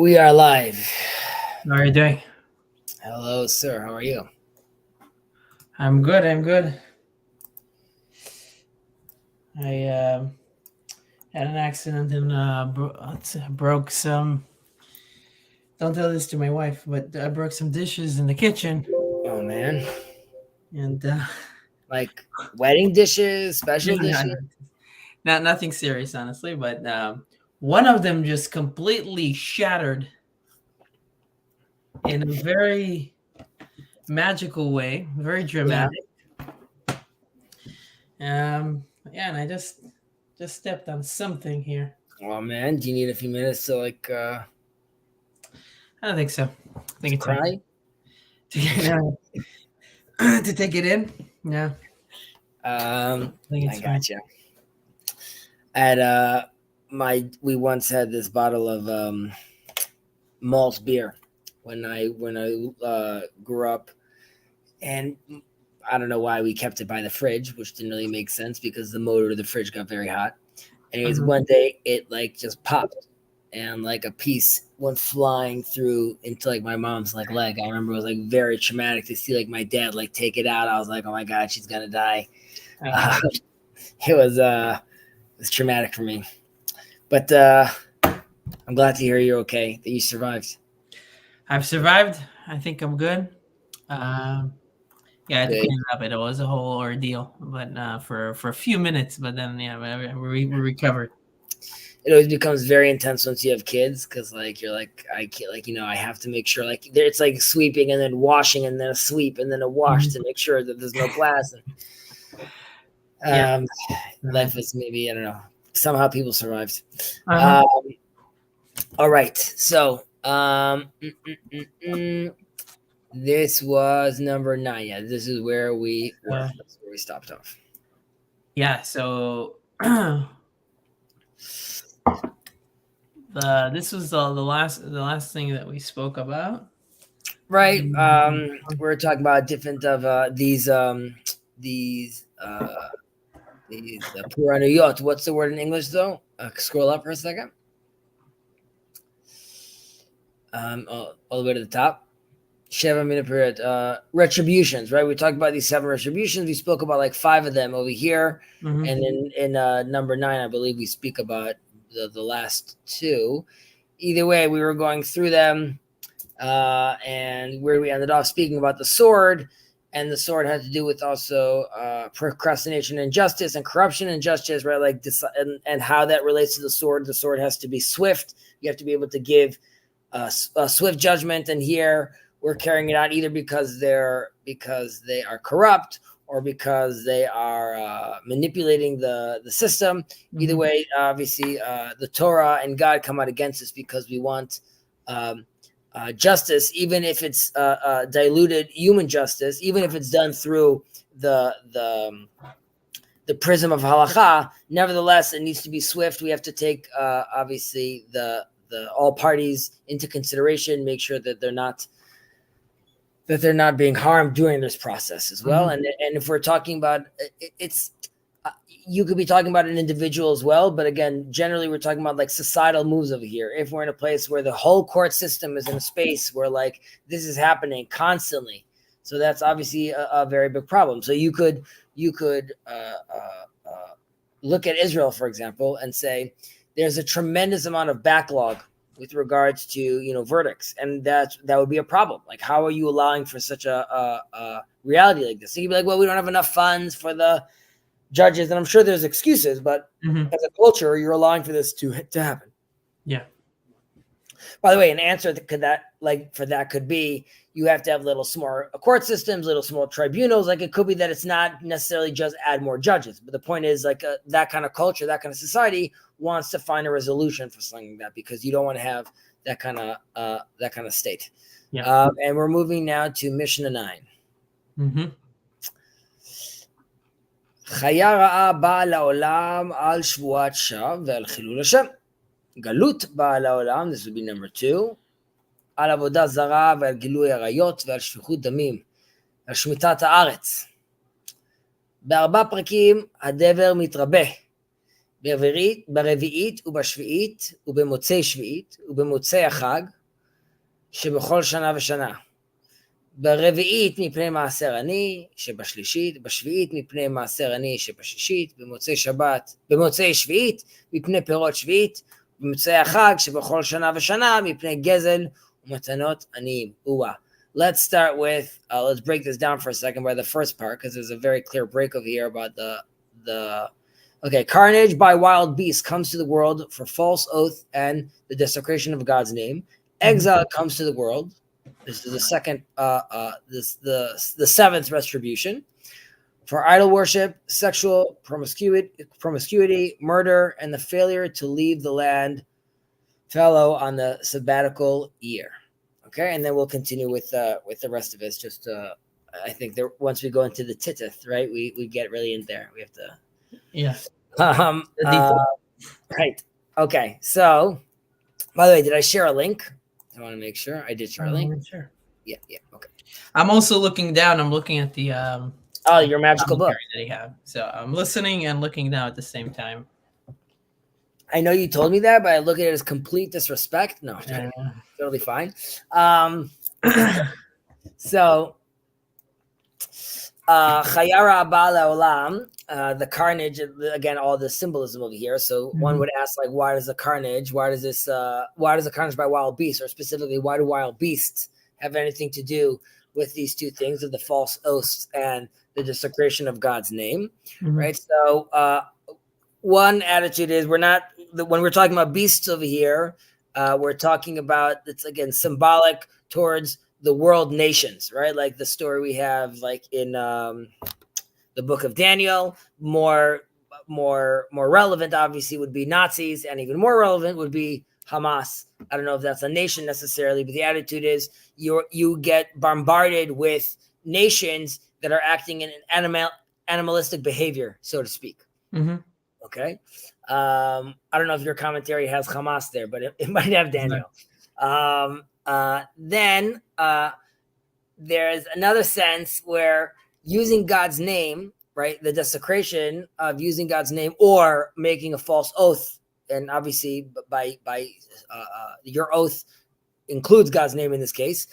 We are live. How are you doing? Hello, sir. How are you? I'm good. I had an accident and broke some. Don't tell this to my wife, but I broke some dishes in the kitchen, Oh, man. and Like wedding dishes, special no, dishes? not nothing serious, honestly. But one of them just completely shattered in a very magical way, very Yeah. dramatic. Yeah, and I just stepped on something here. Oh, man. Do you need a few minutes to I don't think so. I think it's fine. cry? To take it in. Yeah, I think I it's fine. gotcha. At we once had this bottle of malt beer when I grew up, and I don't know why we kept it by the fridge, which didn't really make sense because the motor of the fridge got very hot. Anyways, one day it just popped and like a piece went flying through into like my mom's like leg. I remember it was like very traumatic to see like my dad like take it out. I was like, oh my god, she's gonna die. It was traumatic for me, but I'm glad to hear you're okay, that you survived. I've survived. I think I'm good. Yeah, I had to Good. clean it up. It was a whole ordeal, but for a few minutes. But then, yeah, we recovered. It always becomes very intense once you have kids because like you're like I can't like I have to make sure like it's like sweeping and then washing and then a sweep and then a wash to make sure that there's no glass. Yeah. Life is maybe I don't know. Somehow people survived. Uh-huh. All right, so this was number 9. Yeah, this is where we were. That's where we stopped off. Yeah. So this was the last thing that we spoke about. Right. We're talking about different of these Puranayot. What's the word in English though? Scroll up for a second. All the way to the top. Sheva minute period. Retributions, right? We talked about these 7 retributions. We spoke about like 5 of them over here, and in number 9, I believe we speak about the last 2. Either way, we were going through them, and where we ended off speaking about the sword, and the sword had to do with also procrastination and justice and corruption and justice, right? Like this, and how that relates to the sword. The sword has to be swift. You have to be able to give a swift judgment, and here we're carrying it out either because they are corrupt or because they are manipulating the system. Either way, obviously, the Torah and God come out against us because we want justice, even if it's diluted human justice, even if it's done through the prism of halacha. Nevertheless, it needs to be swift. We have to take obviously the all parties into consideration, make sure that they're not being harmed during this process as well. And if we're talking about it's you could be talking about an individual as well, but again, generally we're talking about like societal moves over here. If we're in a place where the whole court system is in a space where like this is happening constantly, so that's obviously a very big problem. So you could look at Israel, for example, and say there's a tremendous amount of backlog with regards to verdicts, and that would be a problem. Like, how are you allowing for such a reality like this? So you'd be like, well, we don't have enough funds for the judges, and I'm sure there's excuses, but as a culture, you're allowing for this to happen. Yeah. By the way, an answer that could be you have to have little small court systems, little small tribunals. Like it could be that it's not necessarily just add more judges, but the point is like that kind of culture, that kind of society wants to find a resolution for something like that because you don't want to have that kind of state. Yeah. And we're moving now to Mishnah 9. חיה רעה באה לעולם על שבועת שווא ועל חילול השם. גלות באה לעולם, this would be number 2, על עבודה זרה ועל גילוי עריות ועל שפיכות דמים, על שמיטת הארץ. ב4 פרקים הדבר מתרבה. ברביעית ובשביעית ובמוצאי שביעית ובמוצאי החג שבכל שנה ושנה. ברביעית מפני מעשר עני שבשלישית, בשביעית מפני מעשר עני שבשישית, במוצאי שביעית מפני פירות שביעית, במוצאי החג שבכל שנה ושנה מפני גזל ומתנות עניים. Let's start with, let's break this down for a second by the first part, because there's a very clear break over here about okay, carnage by wild beasts comes to the world for false oath and the desecration of God's name. Exile comes to the world. This is the second, the seventh retribution for idol worship, sexual promiscuity, murder, and the failure to leave the land fallow on the sabbatical year. Okay, and then we'll continue with the rest of it. Just I think there, once we go into the titith, right, we get really in there. We have to, right. Okay, so by the way, did I share a link? I want to make sure I did share a link. Sure. Yeah. Okay. I'm also looking down. I'm looking at the your magical book that you have. So I'm listening and looking down at the same time. I know you told me that, but I look at it as complete disrespect. No, totally fine. So, Chayara Abba Le'olam, the carnage, again, all the symbolism over here. So one would ask, like, why does the carnage by wild beasts, or specifically, why do wild beasts have anything to do with these two things of the false oaths and the desecration of God's name, right? So one attitude is when we're talking about beasts over here, we're talking about, it's again symbolic towards the world nations, right? Like the story we have like in the book of Daniel. More relevant obviously would be Nazis, and even more relevant would be Hamas. I don't know if that's a nation necessarily, but the attitude is you get bombarded with nations that are acting in an animalistic behavior, so to speak. Okay. I don't know if your commentary has Hamas there, but it might have Daniel. Then there's another sense where using God's name, right? The desecration of using God's name or making a false oath, and obviously by your oath includes God's name in this case,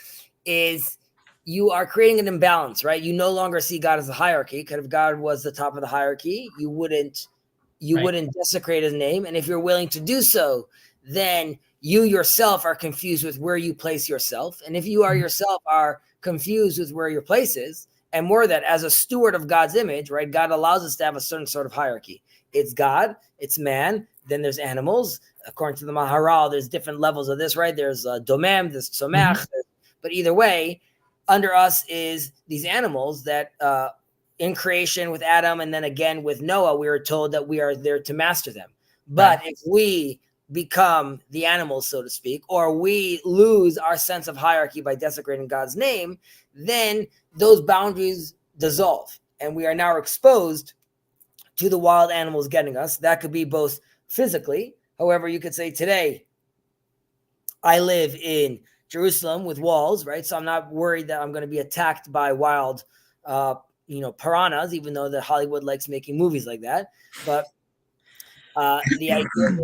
is you are creating an imbalance, right? You no longer see God as a hierarchy, because if God was the top of the hierarchy, you wouldn't desecrate his name. And if you're willing to do so, then you yourself are confused with where you place yourself. And if you are yourself are confused with where your place is, and more that as a steward of God's image, right? God allows us to have a certain sort of hierarchy. It's God, it's man, then there's animals. According to the Maharal, there's different levels of this, right? There's domem, there's tzomach, but either way, under us is these animals that in creation with Adam, and then again with Noah, we were told that we are there to master them. But if we become the animals, so to speak, or we lose our sense of hierarchy by desecrating God's name, then those boundaries dissolve, and we are now exposed to the wild animals getting us. That could be both physically. However, you could say today, I live in Jerusalem with walls, right? So I'm not worried that I'm going to be attacked by wild, piranhas, even though that Hollywood likes making movies like that. But the idea is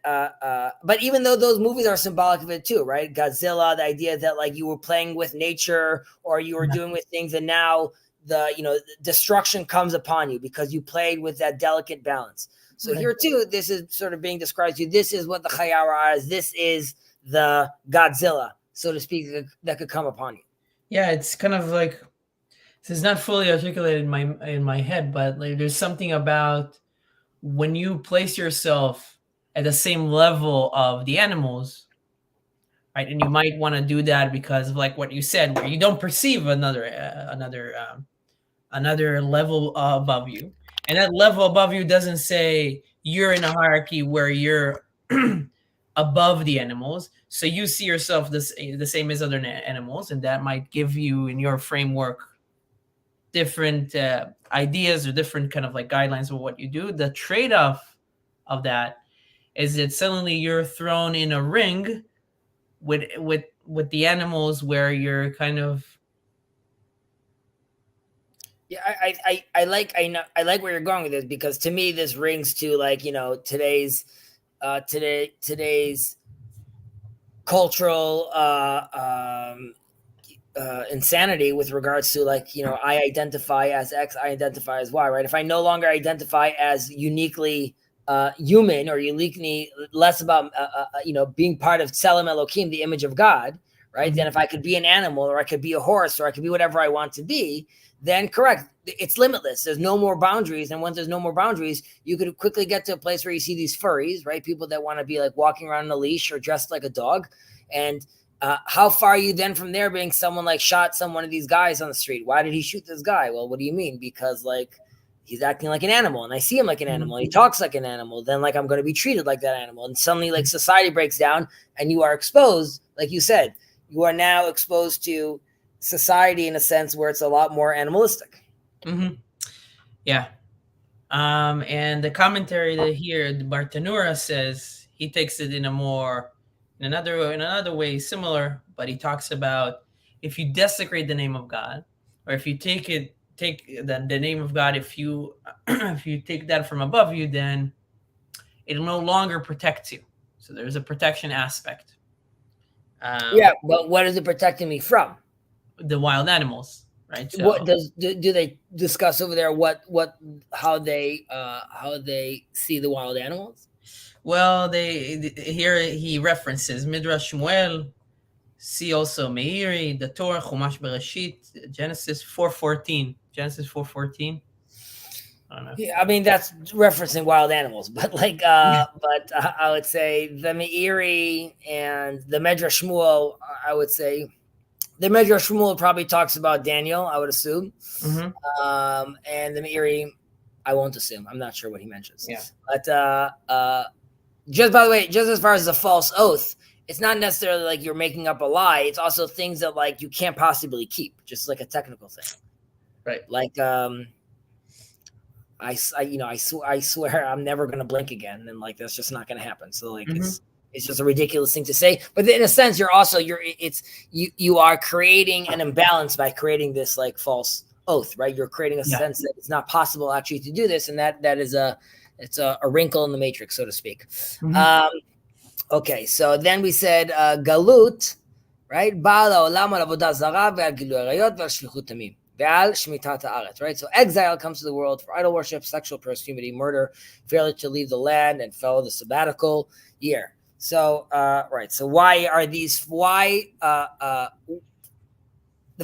that, but even though those movies are symbolic of it too, right? Godzilla, the idea that like you were playing with nature or you were doing with things, and now the destruction comes upon you because you played with that delicate balance. So here too, this is sort of being described to you. This is what the Chayara is. This is the Godzilla, so to speak, that could come upon you. Yeah, it's kind of like, this is not fully articulated in my head, but like there's something about when you place yourself at the same level of the animals, right? And you might want to do that because of like what you said, where you don't perceive another level above you, and that level above you doesn't say you're in a hierarchy where you're above the animals, so you see yourself the same as other animals, and that might give you in your framework different ideas or different kind of like guidelines of what you do. The trade-off of that is that suddenly you're thrown in a ring with the animals where you're kind of Yeah, I like where you're going with this, because to me this rings to like, today's cultural insanity with regards to like, I identify as X, I identify as Y, right? If I no longer identify as uniquely human, or uniquely less about being part of Tselem Elohim, the image of God, right? Mm-hmm. Then if I could be an animal, or I could be a horse, or I could be whatever I want to be, then correct, it's limitless. There's no more boundaries. And once there's no more boundaries, you could quickly get to a place where you see these furries, right? People that want to be like walking around on a leash or dressed like a dog. And how far are you then from there being someone like shot one of these guys on the street? Why did he shoot this guy? Well, what do you mean? Because like he's acting like an animal, and I see him like an animal, and he talks like an animal. Then like I'm going to be treated like that animal, and suddenly like society breaks down, and you are exposed, like you said, you are now exposed to society in a sense where it's a lot more animalistic. Mm-hmm. Yeah. And the commentary that here, Bartanura says he takes it in another way similar, but he talks about if you desecrate the name of God, or if you take the name of God, if you if you take that from above you, then it no longer protects you. So there's a protection aspect. Yeah, but what is it protecting me from? The wild animals, right? So, what do they discuss over there? How they see the wild animals? well, here he references Midrash Shmuel. See also Meiri, the Torah, Chumash Bereshit, Genesis 4:14. Genesis 4:14. I don't know. Yeah, I mean that's referencing wild animals, but like, but I would say the Meiri and the Midrash Shmuel. I would say the Midrash Shmuel probably talks about Daniel, I would assume. Mm-hmm. And the Meiri, I won't assume. I'm not sure what he mentions. Yeah. But just by the way, just as far as the false oath, it's not necessarily like you're making up a lie. It's also things that like you can't possibly keep, just like a technical thing. Right. Like I swear I'm never gonna blink again, and like that's just not gonna happen. So like it's just a ridiculous thing to say. But in a sense, you are creating an imbalance by creating this like false oath, right? You're creating a sense that it's not possible actually to do this, and that is a wrinkle in the matrix, so to speak. Okay, so then we said galut, right? Right? So exile comes to the world for idol worship, sexual promiscuity, murder, failure to leave the land, and follow the sabbatical year. So, right. So why are these? Why the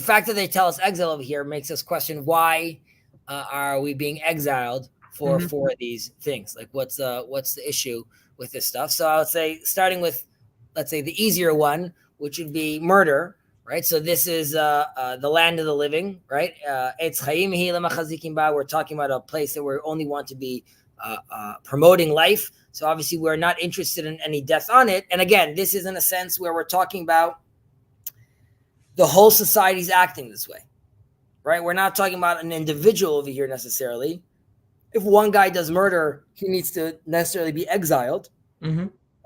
fact that they tell us exile over here makes us question why are we being exiled for these things? Like, what's the issue with this stuff? So I would say, starting with, let's say, the easier one, which would be murder. Right, so this is the land of the living, right? We're talking about a place that we only want to be promoting life. So obviously we're not interested in any death on it. And again, this is in a sense where we're talking about the whole society's acting this way, right? We're not talking about an individual over here necessarily. If one guy does murder, he needs to necessarily be exiled.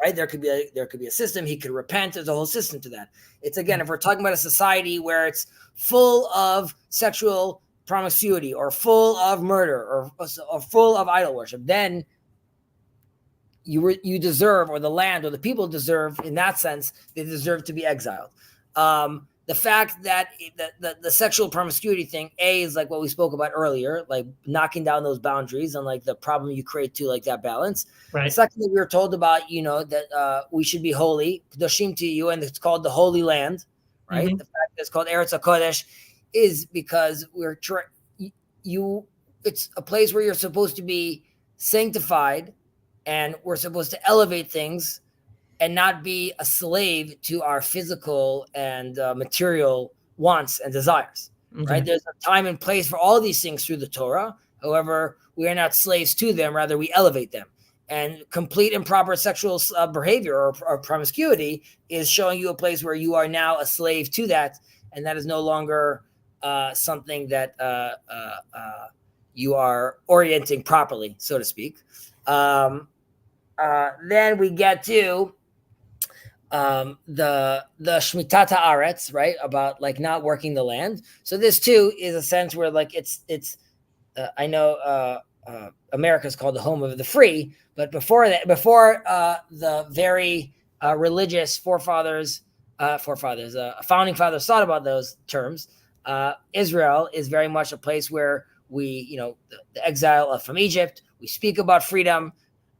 Right? There could be a system. He could repent. There's a whole system to that. It's, again, if we're talking about a society where it's full of sexual promiscuity or full of murder or full of idol worship, then you deserve, or the land or the people deserve, in that sense, they deserve to be exiled. The fact that the sexual promiscuity thing, is like what we spoke about earlier, like knocking down those boundaries and like the problem you create to like that balance. Right. Secondly, we were told about, that we should be holy, kadoshim to you, and it's called the Holy Land, right? The fact that it's called Eretz HaKodesh is because it's a place where you're supposed to be sanctified, and we're supposed to elevate things and not be a slave to our physical and material wants and desires, right? There's a time and place for all these things through the Torah. However, we are not slaves to them. Rather, we elevate them. And complete improper sexual behavior or promiscuity is showing you a place where you are now a slave to that, and that is no longer something that you are orienting properly, so to speak. Then we get to the Shmitat Haaretz, right, about like not working the land. So this too is a sense where like it's I know America is called the home of the free, but before that, before the very religious founding fathers thought about those terms, Israel is very much a place where we, the exile from Egypt, we speak about freedom,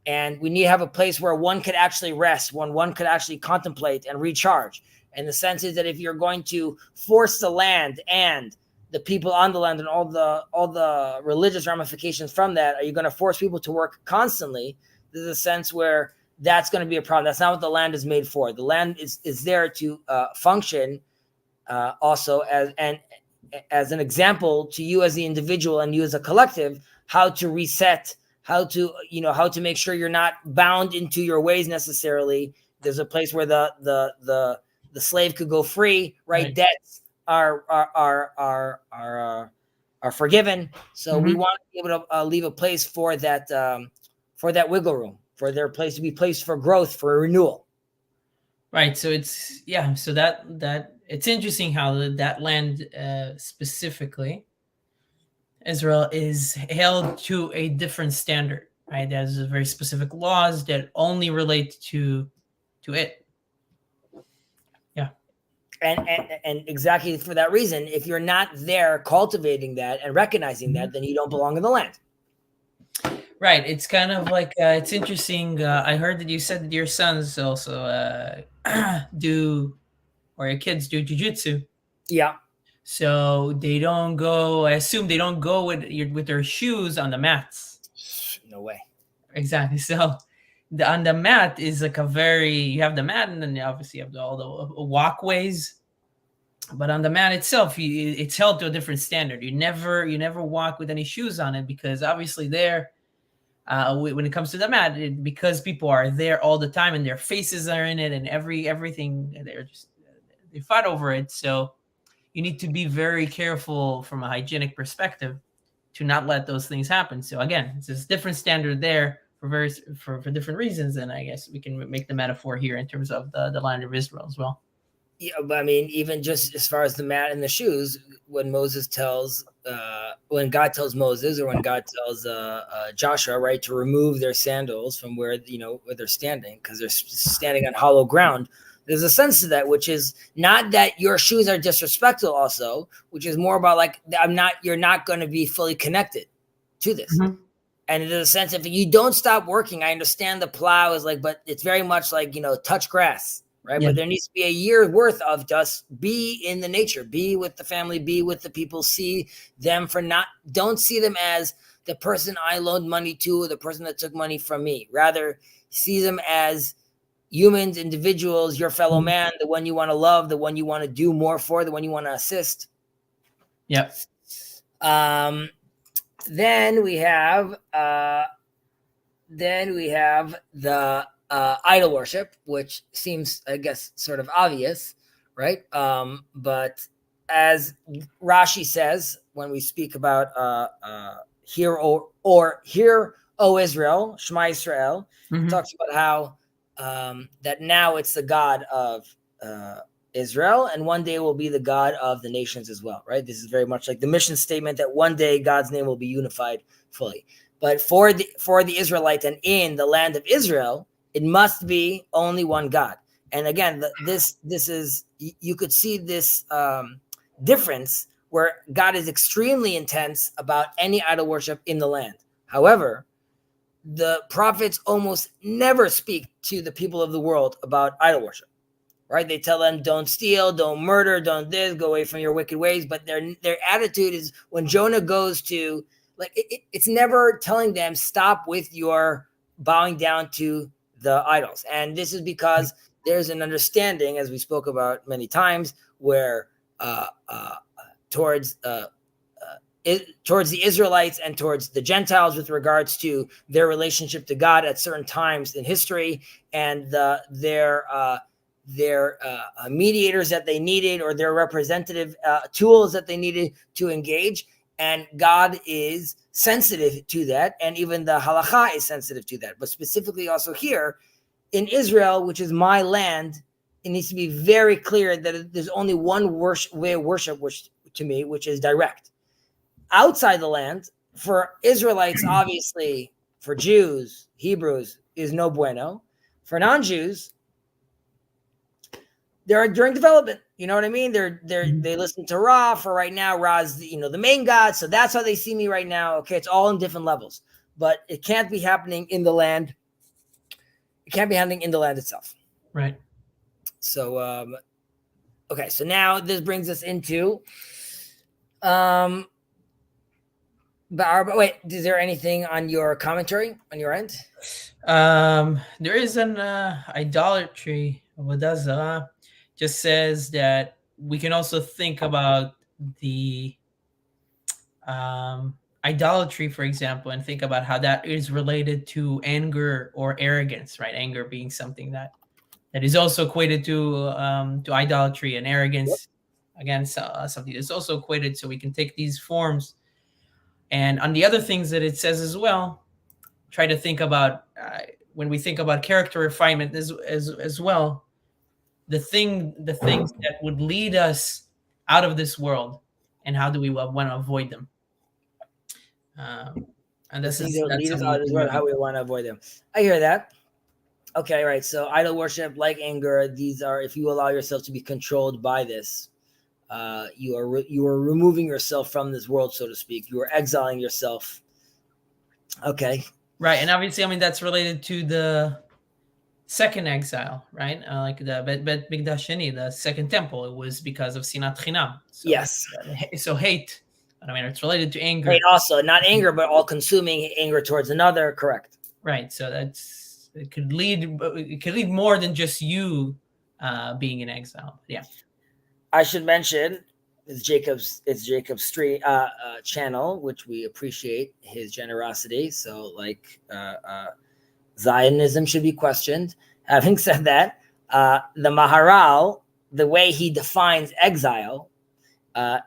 and we need to have a place where one could actually rest, one could actually contemplate and recharge. And the sense is that if you're going to force the land and the people on the land and all the religious ramifications from that, are you going to force people to work constantly? There's a sense where that's going to be a problem. That's not what the land is made for. The land is there to function also as an example to you as the individual and you as a collective, how to reset, how to make sure you're not bound into your ways necessarily. There's a place where the slave could go free, right? Debts are forgiven. So we want to be able to leave a place for that wiggle room, for their place to be placed for growth, for renewal. Right. So so that it's interesting how that land specifically, Israel, is held to a different standard, right? There's very specific laws that only relate to it. Yeah. And exactly for that reason, if you're not there cultivating that and recognizing that, then you don't belong in the land. Right. It's kind of like it's interesting. I heard that you said that your sons also do, or your kids do jujitsu. Yeah. So they don't go. I assume they don't go with their shoes on the mats. No way. Exactly. So on the mat is like you have the mat, and then obviously you have all the walkways. But on the mat itself, it's held to a different standard. You never walk with any shoes on it, because obviously there, when it comes to the mat, because people are there all the time and their faces are in it and everything, they fought over it. So you need to be very careful from a hygienic perspective to not let those things happen. So again, it's a different standard there for different reasons. And I guess we can make the metaphor here in terms of the land of Israel as well. Yeah, but I mean, even just as far as the mat and the shoes, when God tells Moses, or when God tells Joshua, right, to remove their sandals from where they're standing, because they're standing on hollow ground. There's a sense to that, which is not that your shoes are disrespectful, also, which is more about like you're not going to be fully connected to this. Mm-hmm. And there's a sense if you don't stop working, I understand the plow is like, but it's very much like touch grass. Right. Yeah. But there needs to be a year's worth of just be in the nature, be with the family, be with the people, see them don't see them as the person I loaned money to, or the person that took money from me. Rather, see them as humans, individuals, your fellow man, the one you want to love, the one you want to do more for, the one you want to assist. Yep. Then we have the idol worship, which seems, I guess, sort of obvious, right? But as Rashi says, when we speak about hear, O Israel, Shema Yisrael, talks about how that now it's the God of Israel, and one day will be the God of the nations as well, right? This is very much like the mission statement that one day God's name will be unified fully. But for the Israelites and in the land of Israel, it must be only one God. And again, this is, you could see this difference where God is extremely intense about any idol worship in the land. However, the prophets almost never speak to the people of the world about idol worship, right? They tell them, don't steal, don't murder, don't this, go away from your wicked ways. But their attitude is, when Jonah goes to, like, it's never telling them, stop with your bowing down to the idols. And this is because there's an understanding, as we spoke about many times, where towards the Israelites and towards the Gentiles with regards to their relationship to God at certain times in history, and their mediators that they needed, or their representative tools that they needed to engage. And God is sensitive to that, and even the halacha is sensitive to that. But specifically also here in Israel, which is my land, it needs to be very clear that there's only one way of worship, which is direct. Outside the land, for Israelites, obviously, for Jews, Hebrews, is no bueno. For non-Jews, they're during development. You know what I mean? They listen to Ra. For right now, Ra's the main god, so that's how they see me right now. Okay, it's all in different levels, but it can't be happening in the land. It can't be happening in the land itself. Right. So, okay, so now this brings us into, but wait, is there anything on your commentary on your end? There is an idolatry. Avodah just says that we can also think about the idolatry, for example, and think about how that is related to anger or arrogance, right? Anger being something that is also equated to idolatry, and arrogance against something that's also equated. So we can take these forms, and on the other things that it says as well, try to think about when we think about character refinement as well, the things that would lead us out of this world, and how do we want to avoid them. And this is lead us out of this world, how we want to avoid them. I hear that. Okay, right. So idol worship, like anger, these are, if you allow yourself to be controlled by this, you are removing yourself from this world, so to speak. You are exiling yourself. Okay. Right, and obviously, I mean, that's related to the second exile, right? Like the Bet Mikdash Sheni, the second temple, it was because of Sinat Chinam. So, yes. So hate. I mean, it's related to anger. Hate also, not anger, but all-consuming anger towards another. Correct. Right. So it could lead more than just you being in exile. Yeah. I should mention it's Jacob's stream channel, which we appreciate his generosity. So like Zionism should be questioned. Having said that, the Maharal, the way he defines exile,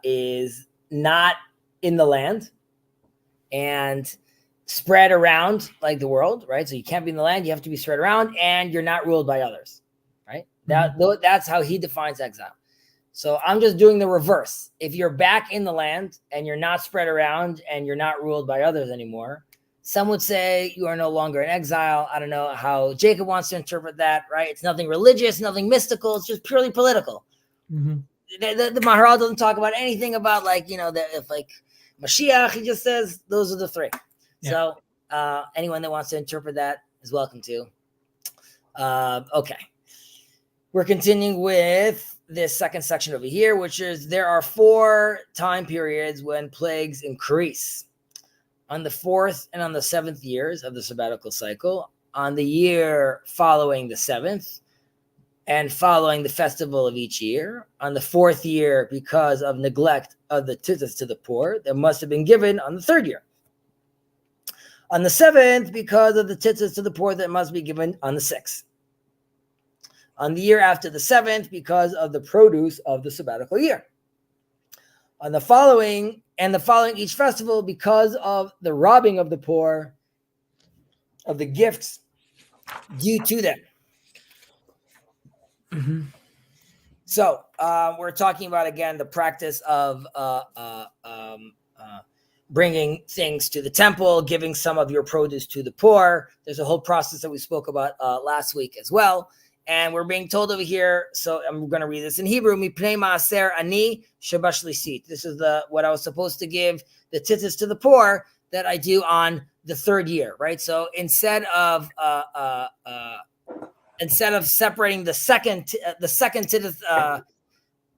is not in the land and spread around like the world, right? So you can't be in the land, you have to be spread around, and you're not ruled by others, right? That's how he defines exile. So I'm just doing the reverse. If you're back in the land and you're not spread around and you're not ruled by others anymore, some would say you are no longer in exile. I don't know how Jacob wants to interpret that, right? It's nothing religious, nothing mystical. It's just purely political. Mm-hmm. The Maharal doesn't talk about anything about if like Mashiach, he just says those are the three. Yeah. So anyone that wants to interpret that is welcome to. Okay. We're continuing with this second section over here, which is there are 4 time periods when plagues increase. On the 4th and on the 7th years of the sabbatical cycle, on the year following the 7th, and following the festival of each year, on the 4th year, because of neglect of the tithes to the poor, that must have been given on the 3rd year. On the 7th, because of the tithes to the poor, that must be given on the 6th. On the year after the 7th, because of the produce of the sabbatical year. On the following each festival, because of the robbing of the poor of the gifts due to them. Mm-hmm. So we're talking about, again, the practice of bringing things to the temple, giving some of your produce to the poor. There's a whole process that we spoke about last week as well. And we're being told over here, so I'm going to read this in Hebrew, Mipnei maaser ani shebashlisit. This is what I was supposed to give the tithes to the poor that I do on the 3rd year, right? So instead of separating the second tithes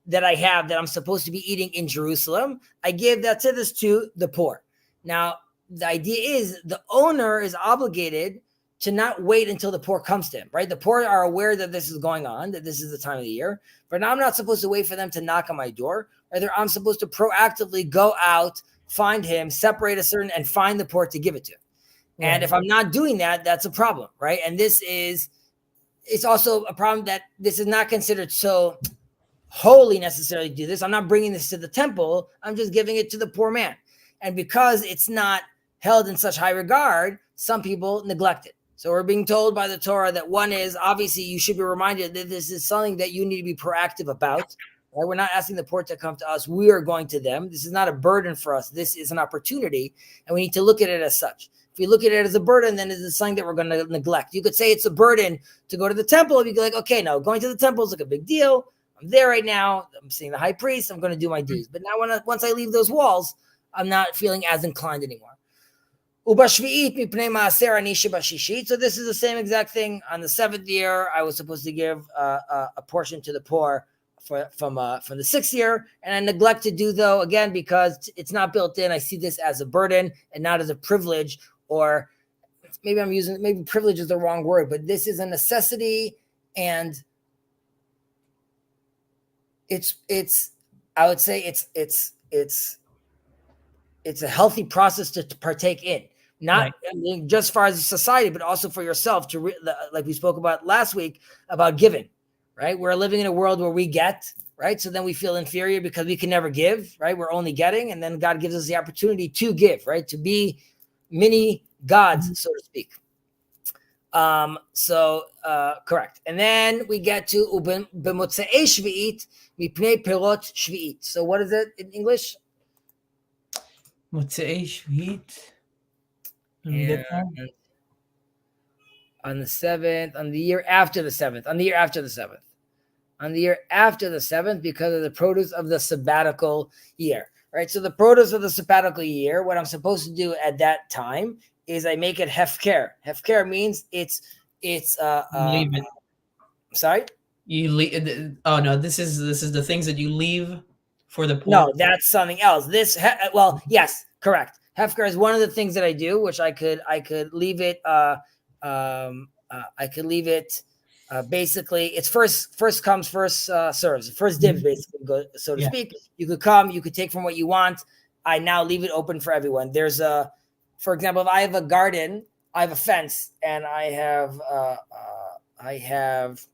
that I have that I'm supposed to be eating in Jerusalem, I give that tithes to the poor. Now, the idea is the owner is obligated to not wait until the poor comes to him, right? The poor are aware that this is going on, that this is the time of the year, but now I'm not supposed to wait for them to knock on my door. Rather, I'm supposed to proactively go out, find him, separate and find the poor to give it to. Yeah. And if I'm not doing that, that's a problem, right? And it's also a problem that this is not considered so holy necessarily to do this. I'm not bringing this to the temple. I'm just giving it to the poor man. And because it's not held in such high regard, some people neglect it. So we're being told by the Torah that one is, obviously, you should be reminded that this is something that you need to be proactive about. Right? We're not asking the poor to come to us. We are going to them. This is not a burden for us. This is an opportunity, and we need to look at it as such. If we look at it as a burden, then it's something that we're going to neglect. You could say it's a burden to go to the temple. If you go like, okay, no, going to the temple is like a big deal. I'm there right now. I'm seeing the high priest. I'm going to do my dues. But now once I leave those walls, I'm not feeling as inclined anymore. So this is the same exact thing. On the 7th year, I was supposed to give a portion to the poor from the 6th year, and I neglect to do though, again, because it's not built in. I see this as a burden and not as a privilege, or maybe privilege is the wrong word, but this is a necessity, and I would say it's a healthy process to partake in. Not just for as a society, but also for yourself like we spoke about last week about giving, right? We're living in a world where we get, right? So then we feel inferior because we can never give, right? We're only getting, and then God gives us the opportunity to give, right? To be mini gods, so to speak. Correct. And then we get to b'motzei shvi'it mipnei perot shvi'it. So what is it in English? Motzei shvi'it. And on the 7th, on the year after the 7th, because of the produce of the sabbatical year, right? So the produce of the sabbatical year, what I'm supposed to do at that time is I make it hefker. Hefker means it's leave it. Sorry? You leave. Oh no, this is the things that you leave for the poor. No, that's something else. Yes, correct. Hefker is one of the things that I do, which I could leave it. Basically, it's first comes, first serves, first dibs, basically, so to speak. You could come, you could take from what you want. I now leave it open for everyone. There's for example, if I have a garden, I have a fence, and I have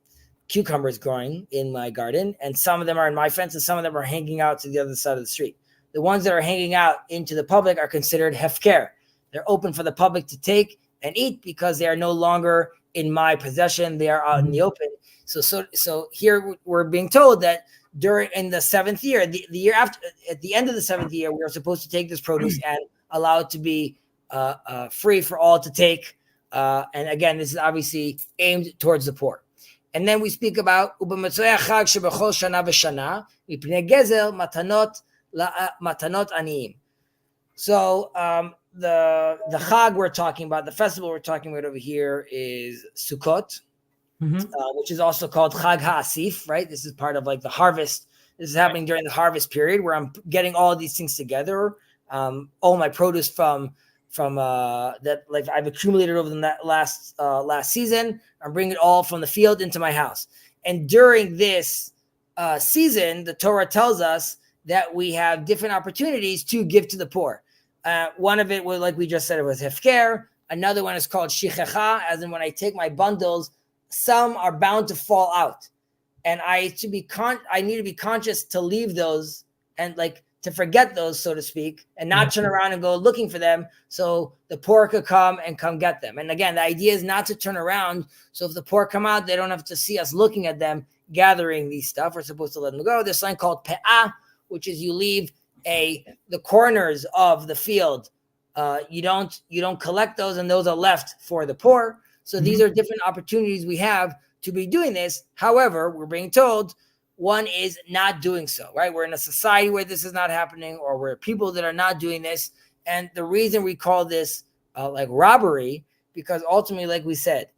cucumbers growing in my garden, and some of them are in my fence, and some of them are hanging out to the other side of the street. The ones that are hanging out into the public are considered hefker. They're open for the public to take and eat because they are no longer in my possession. They are out in the open. So here we're being told that in the 7th year, the year after, at the end of the 7th year, we are supposed to take this produce and allow it to be free for all to take. And again, this is obviously aimed towards the poor. And then we speak about ubamatzoi chag shebechol shana v'shana mipnei gezel matanot aniyim. So the chag we're talking about, the festival we're talking about over here is Sukkot, which is also called Chag HaAsif, right? This is part of like the harvest. This is happening during the harvest period where I'm getting all these things together, all my produce from that, like I've accumulated over the last season. I'm bringing it all from the field into my house. And during this season, the Torah tells us that we have different opportunities to give to the poor. One of it was, like we just said, it was hefker. Another one is called shichecha, as in when I take my bundles, some are bound to fall out, and I need to be conscious to leave those and like to forget those, so to speak, and not turn around and go looking for them so the poor could come get them. And again, the idea is not to turn around. So if the poor come out, they don't have to see us looking at them gathering these stuff. We're supposed to let them go. There's something called pe'ah, which is you leave the corners of the field. You don't collect those, and those are left for the poor. So these are different opportunities we have to be doing this. However, we're being told one is not doing so, right? We're in a society where this is not happening, or we're people that are not doing this. And the reason we call this like robbery, because ultimately, like we said,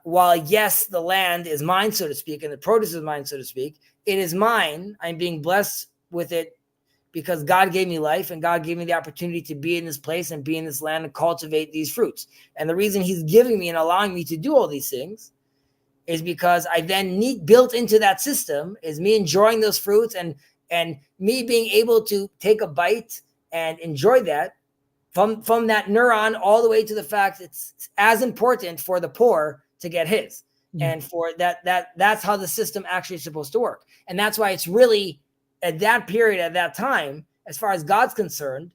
while yes, the land is mine, so to speak, and the produce is mine, so to speak, it is mine. I'm being blessed with it because God gave me life, and God gave me the opportunity to be in this place and be in this land and cultivate these fruits. And the reason he's giving me and allowing me to do all these things is because I then built into that system is me enjoying those fruits and me being able to take a bite and enjoy that from that neuron all the way to the fact it's as important for the poor to get his. And for that's how the system actually is supposed to work. And that's why it's really at that period, at that time, as far as God's concerned,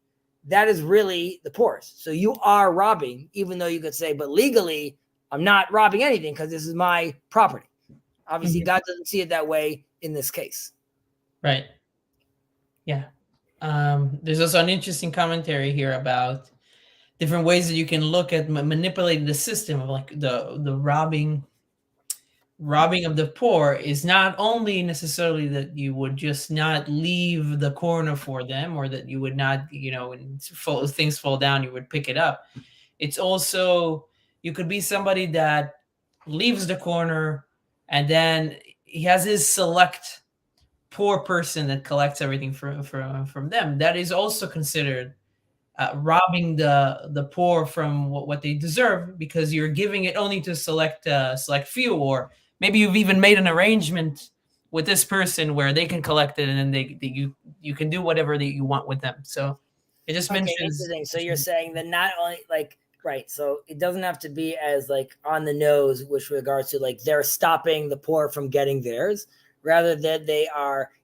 that is really the poorest. So you are robbing, even though you could say, but legally, I'm not robbing anything because this is my property. Obviously, God doesn't see it that way in this case. Right. Yeah. There's also an interesting commentary here about different ways that you can look at manipulating the system of like the robbing of the poor is not only necessarily that you would just not leave the corner for them, or that you would not, when things fall down, you would pick it up. It's also, you could be somebody that leaves the corner and then he has his select poor person that collects everything from them. That is also considered robbing the poor from what they deserve, because you're giving it only to select few, or maybe you've even made an arrangement with this person where they can collect it, and then you can do whatever that you want with them. So it just mentions. Interesting. So you're saying that not only right, so it doesn't have to be as on the nose with regards to they're stopping the poor from getting theirs. Rather than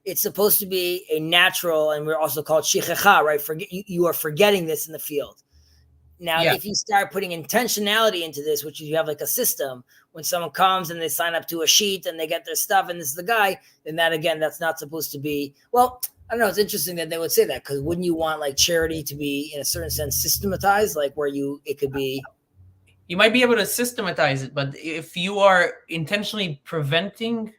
it's supposed to be a natural, and we're also called shichecha, right? You are forgetting this in the field. Now, if you start putting intentionality into this, which you have a system, when someone comes and they sign up to a sheet and they get their stuff and this is the guy, then that, again, that's not supposed to be, well, I don't know. It's interesting that they would say that, because wouldn't you want charity to be, in a certain sense, systematized, where it could be. You might be able to systematize it, but if you are intentionally preventing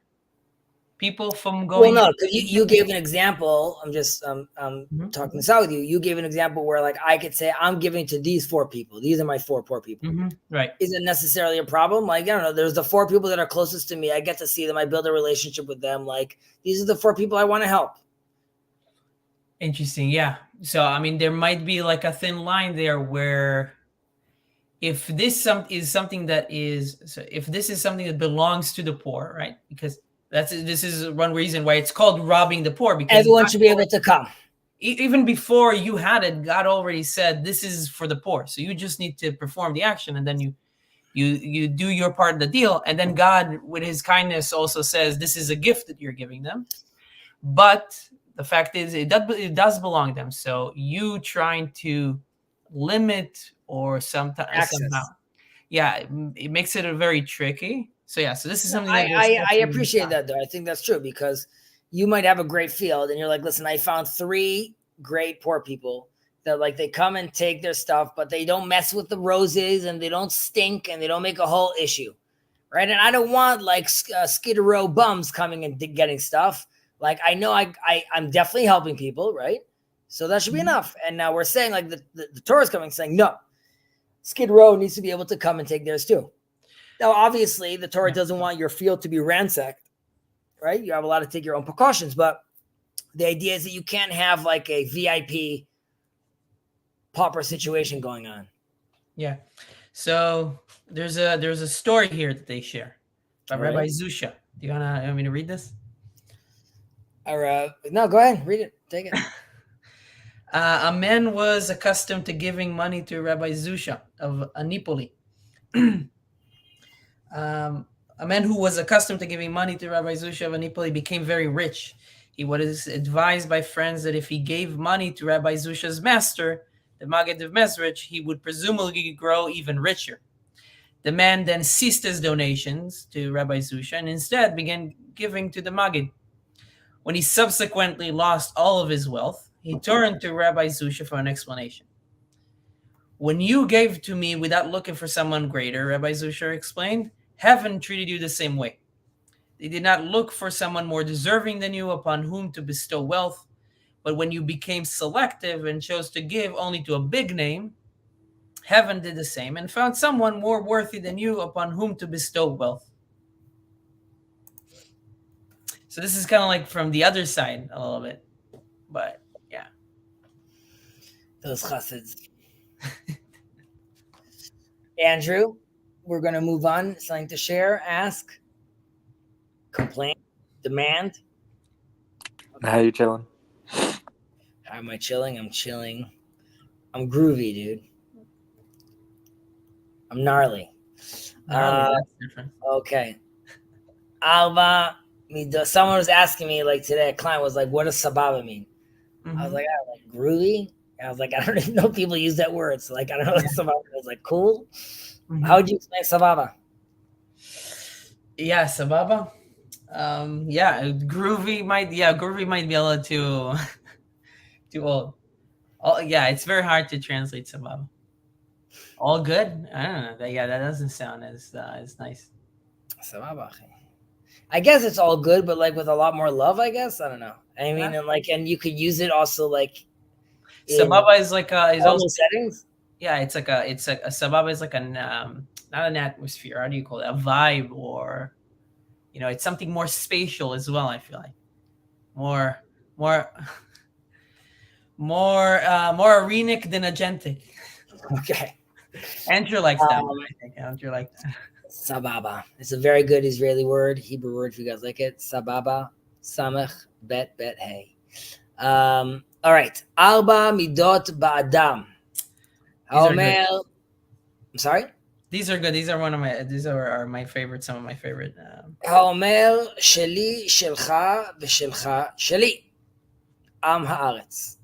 people from going. Well, no, because you gave an example. I'm just talking this out with you. You gave an example where I could say I'm giving to these 4 people. These are my 4 poor people. Right. Isn't necessarily a problem. I don't know. There's the 4 people that are closest to me. I get to see them. I build a relationship with them. These are the 4 people I want to help. Interesting. Yeah. So, there might be a thin line there where if this is something that belongs to the poor, right? Because this is one reason why it's called robbing the poor, because everyone should be able to come. Even before you had it, God already said this is for the poor. So you just need to perform the action, and then you do your part of the deal. And then God, with his kindness, also says this is a gift that you're giving them. But the fact is, it does belong to them. So you trying to limit or somehow, it makes it very tricky. So this is something that I appreciate that, though. I think that's true, because you might have a great field and you're like, listen, I found 3 great poor people that they come and take their stuff, but they don't mess with the roses and they don't stink and they don't make a whole issue, right? And I don't want Skid Row bums coming and getting stuff. I know I'm definitely helping people, right? So that should be enough. And now we're saying the Torah is coming saying, no, Skid Row needs to be able to come and take theirs too. Now, obviously, the Torah doesn't want your field to be ransacked, right? You have a lot to take your own precautions, but the idea is that you can't have a VIP pauper situation going on. Yeah. So there's a story here that they share by Rabbi Zusha. Do you want me to read this? No, go ahead. Read it. Take it. A man was accustomed to giving money to Rabbi Zusha of Anipoli. A man who was accustomed to giving money to Rabbi Zusha of Anipoli became very rich. He was advised by friends that if he gave money to Rabbi Zusha's master, the Maggid of Mezrich, he would presumably grow even richer. The man then ceased his donations to Rabbi Zusha and instead began giving to the Maggid. When he subsequently lost all of his wealth, he turned to Rabbi Zusha for an explanation. When you gave to me without looking for someone greater, Rabbi Zusha explained, heaven treated you the same way. They did not look for someone more deserving than you upon whom to bestow wealth, but when you became selective and chose to give only to a big name, heaven did the same and found someone more worthy than you upon whom to bestow wealth. So this is kind of from the other side a little bit, but yeah. Those chassids. Andrew, we're going to move on. Something to share, ask, complain, demand. How you chilling? How am I chilling? I'm chilling. I'm groovy, dude. I'm gnarly. That's different. Okay. Alba. Someone was asking me today, a client was like, what does sababa mean? I was like, groovy. And I was like, I don't even know if people use that word. So like, I don't know. Sababa. I was like, cool. Mhm. How would you explain sababa? Yeah, sababa. Groovy might be a little too too old. It's very hard to translate sababa. All good. I don't know. That doesn't sound as nice. Sababa. I guess it's all good, but like with a lot more love, I guess. I don't know. I mean, and you could use it also like Sababa is like is also settings. Yeah, it's like a sababa is like an not an atmosphere. How do you call it? A vibe, or it's something more spatial as well. I feel like more more arenic than agentic. Okay. Andrew likes that one, I think. Andrew likes that. Sababa. It's a very good Israeli word, Hebrew word if you guys like it. Sababa. Samech bet hey. All right. Arba midot ba'adam. I'm sorry? These are good. These are my favorite, some of my favorite. האומר שלי, שלך ושלך שלי. עם הארץ.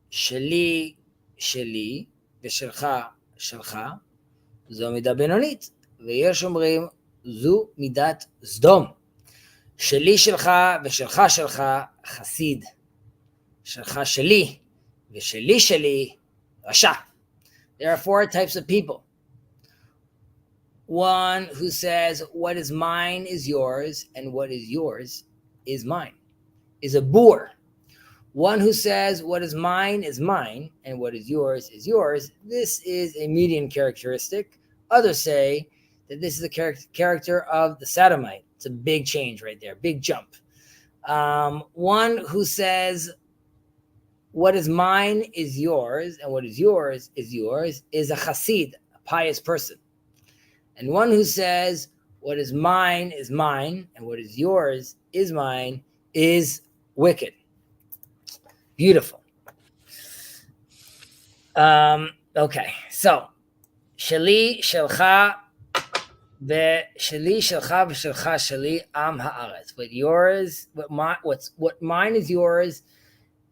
שלי, שלי, ושלך, שלך. זו מידה בינונית. ויש אומרים, זו מידת סדום. שלי, שלך, ושלך, שלך, חסיד. שלך, שלי, ושלי, שלי, רשע. There are 4 types of people. One who says, what is mine is yours, and what is yours is mine, is a boor. One who says, what is mine, and what is yours is yours. This is a median characteristic. Others say that this is the character of the sodomite. It's a big change right there, big jump. One who says, what is mine is yours, and what is yours is a chassid, a pious person. And one who says, what is mine, and what is yours is mine, is wicked. Beautiful. Okay, so, sheli, shelcha, sheli, shelcha, v'shelcha, sheli, am haaretz. What mine is yours,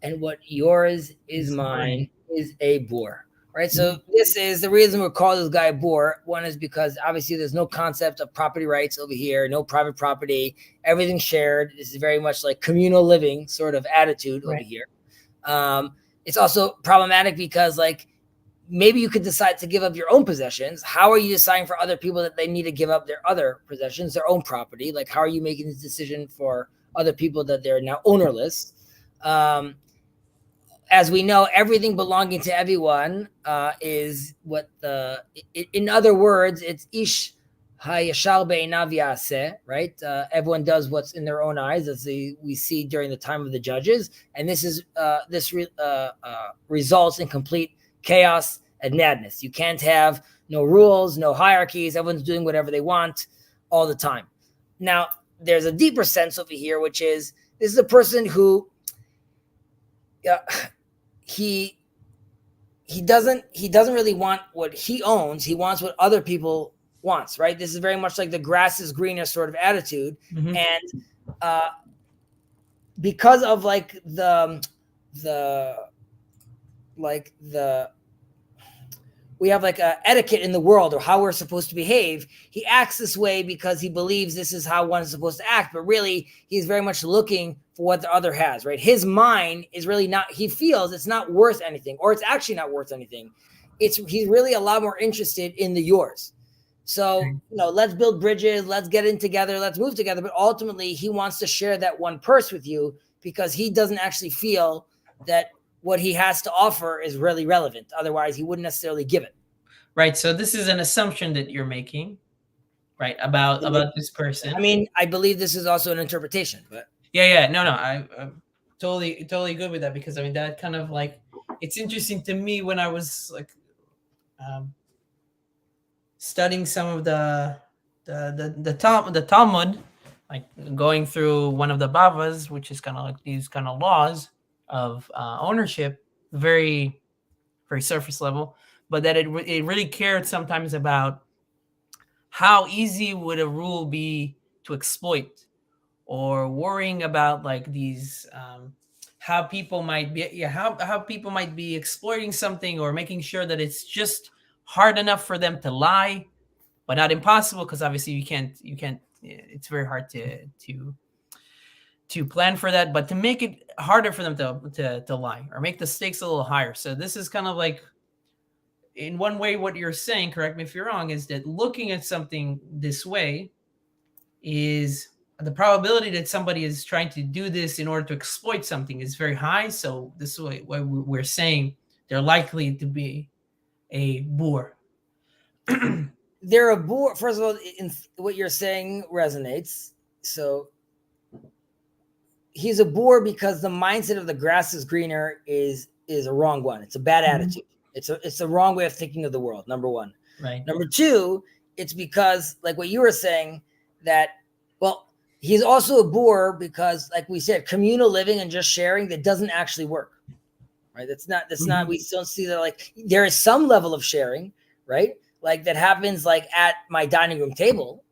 and what yours is mine is a boor. Right, so this is the reason we're calling this guy a boor. One is because obviously there's no concept of property rights over here, no private property, everything's shared. This is very much like communal living sort of attitude over here. It's also problematic because like maybe you could decide to give up your own possessions. How are you deciding for other people that they need to give up their other possessions, their own property? Like how are you making this decision for other people that they're now ownerless? As we know, everything belonging to everyone is what in other words, it's ish hayashar be'einav ya'aseh, right? Everyone does what's in their own eyes, as we see during the time of the judges. And this results in complete chaos and madness. You can't have no rules, no hierarchies. Everyone's doing whatever they want all the time. Now, there's a deeper sense over here, which is this is a person who he doesn't really want what he owns. He wants what other people wants, right? This is very much like the grass is greener sort of attitude. And because of like the we have like a etiquette in the world or how we're supposed to behave. He acts this way because he believes this is how one is supposed to act, but really he's very much looking for what the other has, right? His mind is really not, he feels it's not worth anything, or it's actually not worth anything. He's really a lot more interested in the yours. So, let's build bridges, let's get in together, let's move together. But ultimately he wants to share that one purse with you because he doesn't actually feel that what he has to offer is really relevant. Otherwise, he wouldn't necessarily give it. Right. So this is an assumption that you're making, right, about this person. I mean, I believe this is also an interpretation, but no, I'm totally good with that, because I mean that kind of like, it's interesting to me when I was like studying some of the Talmud, like going through one of the Bavas, which is kind of like these kind of laws of ownership, very, very surface level, but that it really cared sometimes about how easy would a rule be to exploit, or worrying about like these how people might be how people might be exploiting something or making sure that it's just hard enough for them to lie, but not impossible, because obviously you can't it's very hard to plan for that, but to make it harder for them to lie or make the stakes a little higher. So this is kind of like, in one way, what you're saying, correct me if you're wrong, is that looking at something this way is the probability that somebody is trying to do this in order to exploit something is very high. So this is why we're saying they're likely to be a boor. They're a boor. First of all, what you're saying resonates. So he's a boor because the mindset of the grass is greener is a wrong one. It's a bad attitude. It's a wrong way of thinking of the world. Number one. Right. Number two, it's because, like what you were saying, that, well, he's also a boor because, like we said, communal living and just sharing, that doesn't actually work. Right. That's not, we don't see that. Like, there is some level of sharing, right? Like that happens like at my dining room table,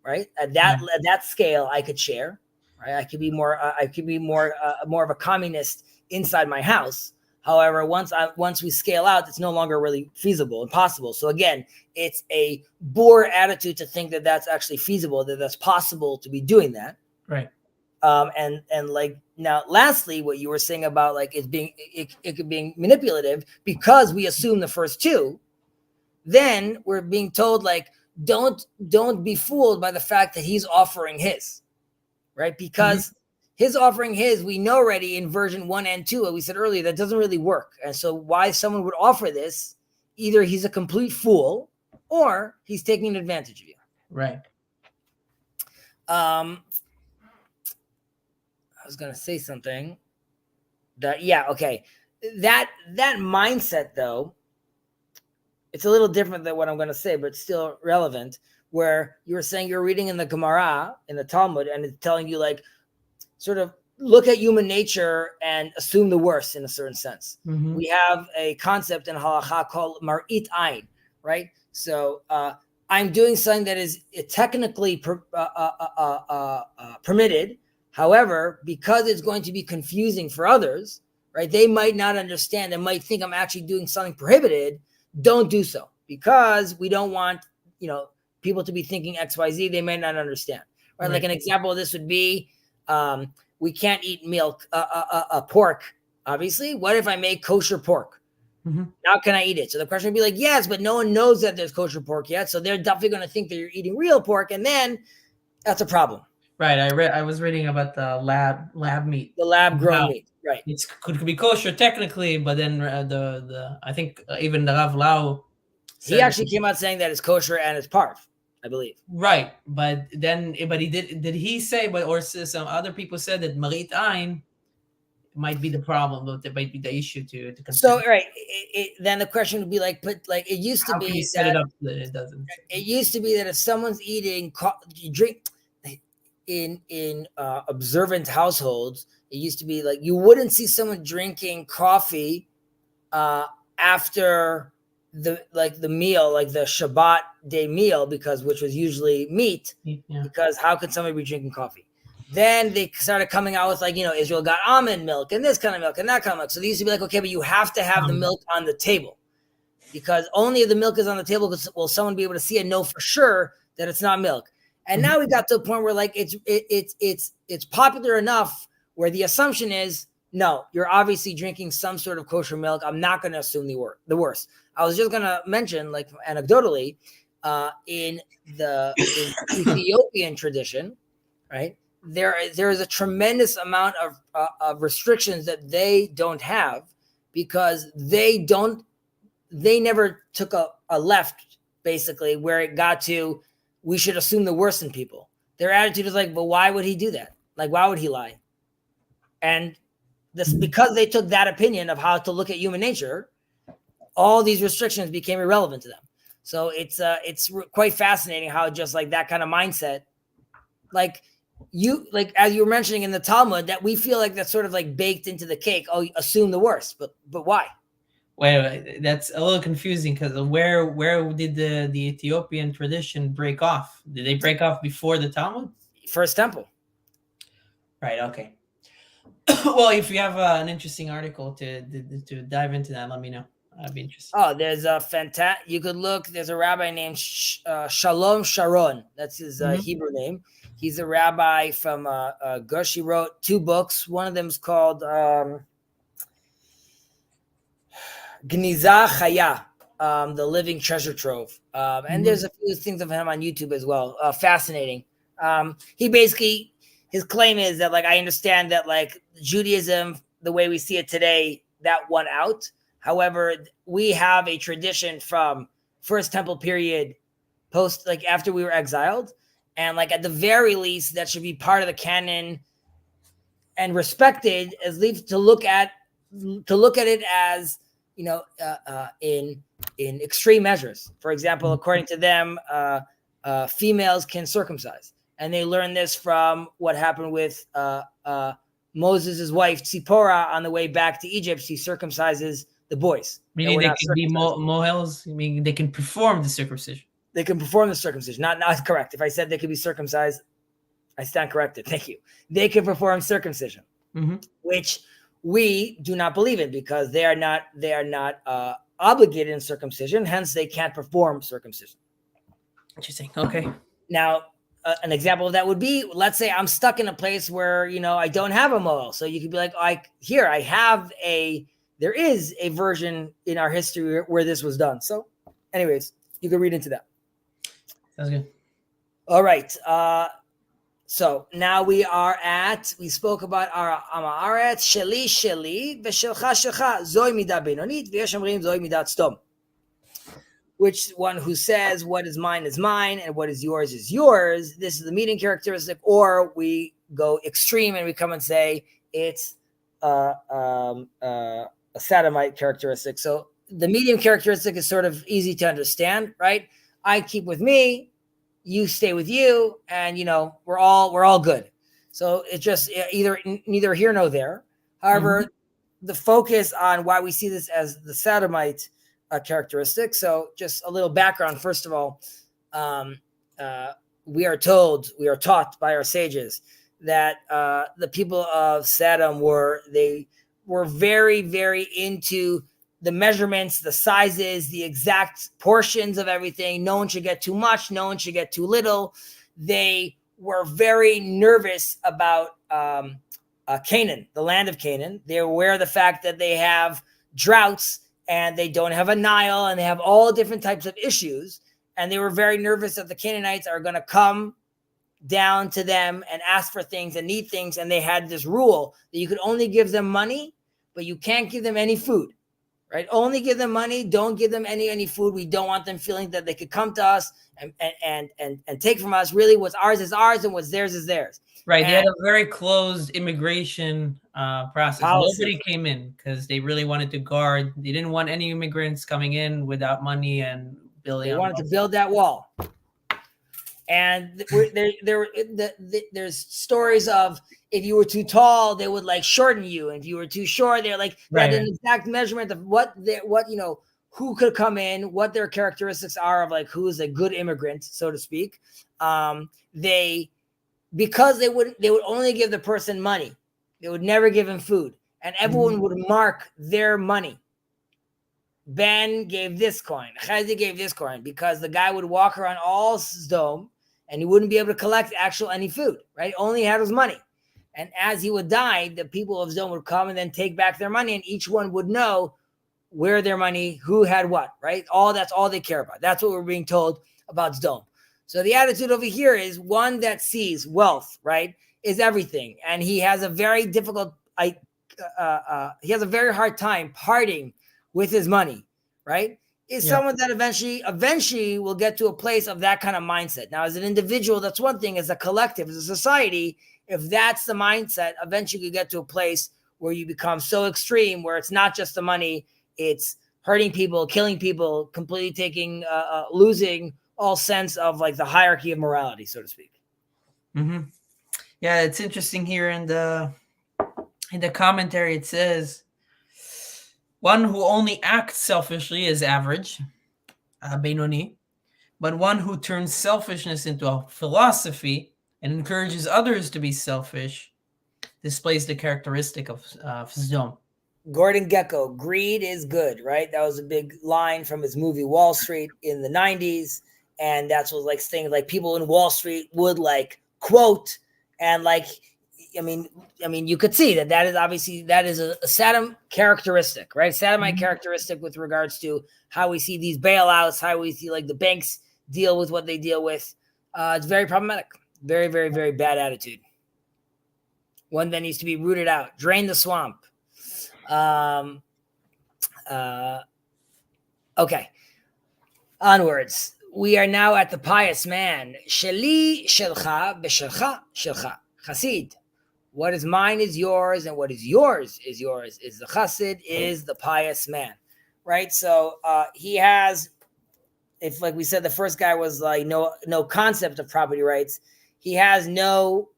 right? At that scale, I could share, right? I could be more of a communist inside my house. However, once we scale out, it's no longer really feasible and possible. So again, it's a boor attitude to think that that's actually feasible, that that's possible to be doing that. Right. And like, now, lastly, what you were saying about like it being manipulative because we assume the first two, then we're being told like, don't be fooled by the fact that he's offering his, right? Because his offering his, we know already in version 1 and 2, what we said earlier, that doesn't really work. And so why someone would offer this, either he's a complete fool or he's taking advantage of you. Right. I was going to say something that, yeah. Okay. That mindset though, it's a little different than what I'm going to say, but still relevant, where you were saying you're reading in the Gemara, in the Talmud, and it's telling you like, sort of look at human nature and assume the worst in a certain sense. We have a concept in halacha called mar'it ayin, right? So I'm doing something that is technically permitted. However, because it's going to be confusing for others, right? They might not understand and might think I'm actually doing something prohibited. Don't do so, because we don't want, people to be thinking X, Y, Z. They may not understand, right? Like an example of this would be, we can't eat milk, pork, obviously. What if I make kosher pork? Now can I eat it? So the question would be like, yes, but no one knows that there's kosher pork yet. So they're definitely going to think that you're eating real pork. And then that's a problem. Right. I was reading about the lab meat. The lab grown meat. Right. It could be kosher technically, but then the I think even the Rav Lau, he actually came out saying that it's kosher and it's parv, I believe. Right, but he did he say, or some other people said that marit ayin might be the problem, but it might be the issue to consider. So right, then the question would be like, but like it used to be set it up that it doesn't. It used to be that if someone's eating drink in observant households, it used to be like you wouldn't see someone drinking coffee after the meal, like the Shabbat day meal, which was usually meat, because how could somebody be drinking coffee? Then they started coming out with like, Israel got almond milk and this kind of milk and that kind of milk. So they used to be like, okay, but you have to have the milk on the table, because only if the milk is on the table will someone be able to see and know for sure that it's not milk. And now we got to a point where like it's popular enough where the assumption is, no, you're obviously drinking some sort of kosher milk. I'm not going to assume the worst. I was just going to mention, like anecdotally, in the Ethiopian tradition, right? There is a tremendous amount of restrictions that they don't have, because they never took a left, basically, where it got to, we should assume the worst in people. Their attitude is like, but why would he do that? Like, why would he lie? And this, because they took that opinion of how to look at human nature, all these restrictions became irrelevant to them. So it's quite fascinating how just like that kind of mindset, like as you were mentioning in the Talmud, that we feel like that's sort of like baked into the cake. Oh, assume the worst, but why? Wait, that's a little confusing, because where did the Ethiopian tradition break off? Did they break off before the Talmud? First temple. Right. Okay. Well, if you have an interesting article to dive into that, let me know. I'd be interested. Oh, there's a fantastic. You could look. There's a rabbi named Shalom Sharon. That's his Hebrew name. He's a rabbi from Gush. He wrote 2 books. One of them is called Gniza Chaya, the Living Treasure Trove. And there's a few things of him on YouTube as well. Fascinating. He basically, his claim is that, like, I understand that, like, Judaism, the way we see it today, that won out. However, we have a tradition from First Temple period, post, like, after we were exiled, and, like, at the very least, that should be part of the canon and respected, as least to look at it as, you know, in extreme measures. For example, according to them, females can circumcise, and they learned this from what happened with Moses' wife Tzipporah on the way back to Egypt. She circumcises the boys. Meaning they can be mohels, meaning they can perform the circumcision. They can perform the circumcision. Not correct. If I said they could be circumcised, I stand corrected. Thank you. They can perform circumcision, which we do not believe in, because they are not obligated in circumcision. Hence, they can't perform circumcision. Interesting. Okay. Now, an example of that would be, let's say I'm stuck in a place where, you know, I don't have a mohel. So you could be like, there is a version in our history where this was done. So anyways, you can read into that. Sounds good. All right. So now we spoke about our Amaret, Sheli, Veshelcha Shelcha, Zoi Midah Benonit, V'yesh Omrim Zoi Midat Stom. Which one who says what is mine, and what is yours is yours. This is the medium characteristic. Or we go extreme and we come and say it's a sodomite characteristic. So the medium characteristic is sort of easy to understand, right? I keep with me, you stay with you, and, you know, we're all good. So it's just neither here nor there. However, the focus on why we see this as the sodomite characteristic. So just a little background. First of all, we are taught by our sages that the people of Sodom were very, very into the measurements, the sizes, the exact portions of everything. No one should get too much. No one should get too little. They were very nervous about Canaan, the land of Canaan. They're aware of the fact that they have droughts and they don't have a Nile and they have all different types of issues. And they were very nervous that the Canaanites are going to come down to them and ask for things and need things. And they had this rule that you could only give them money, but you can't give them any food. Right? Only give them money. Don't give them any food. We don't want them feeling that they could come to us and take from us. Really, what's ours is ours, and what's theirs is theirs. Right. They had a very closed immigration process. Policy. Nobody came in because they really wanted to guard. They didn't want any immigrants coming in without money and building. They wanted to build that wall. And there's stories of, if you were too tall, they would like shorten you. And if you were too short, they're like, they had an exact measurement of what who could come in, what their characteristics are of like who is a good immigrant, so to speak. Because they would only give the person money. They would never give him food. And everyone would mark their money. Ben gave this coin. Chezi gave this coin, because the guy would walk around all Sodom and he wouldn't be able to collect any food, right? All he had was money. And as he would die, the people of Sodom would come and then take back their money, and each one would know where their money, who had what, right? That's all they care about. That's what we're being told about Sodom. So the attitude over here is one that sees wealth, right, is everything. And he has a very difficult, he has a very hard time parting with his money, right? Is someone that eventually will get to a place of that kind of mindset. Now, as an individual, that's one thing. As a collective, as a society, if that's the mindset, eventually you get to a place where you become so extreme, where it's not just the money, it's hurting people, killing people, completely losing all sense of like the hierarchy of morality, so to speak. Mm-hmm. Yeah, it's interesting here in the commentary. It says, one who only acts selfishly is average, Benoni, but one who turns selfishness into a philosophy and encourages others to be selfish displays the characteristic of Sdom. Gordon Gekko, greed is good, right? That was a big line from his movie Wall Street in the 90s. And that's what like things like people in Wall Street would like quote. And like, I mean, you could see that is obviously, that is a Saddam characteristic, right? Saddamite characteristic with regards to how we see these bailouts, how we see like the banks deal with what they deal with. It's very problematic. Very, very, very bad attitude. One that needs to be rooted out. Drain the swamp. Okay. Onwards. We are now at the pious man. Sheli shelcha b'shelcha shelcha. Chassid. What is mine is yours, and what is yours is yours. Is the chassid, is the pious man. Right? So he has, if like we said, the first guy was like no concept of property rights. He has no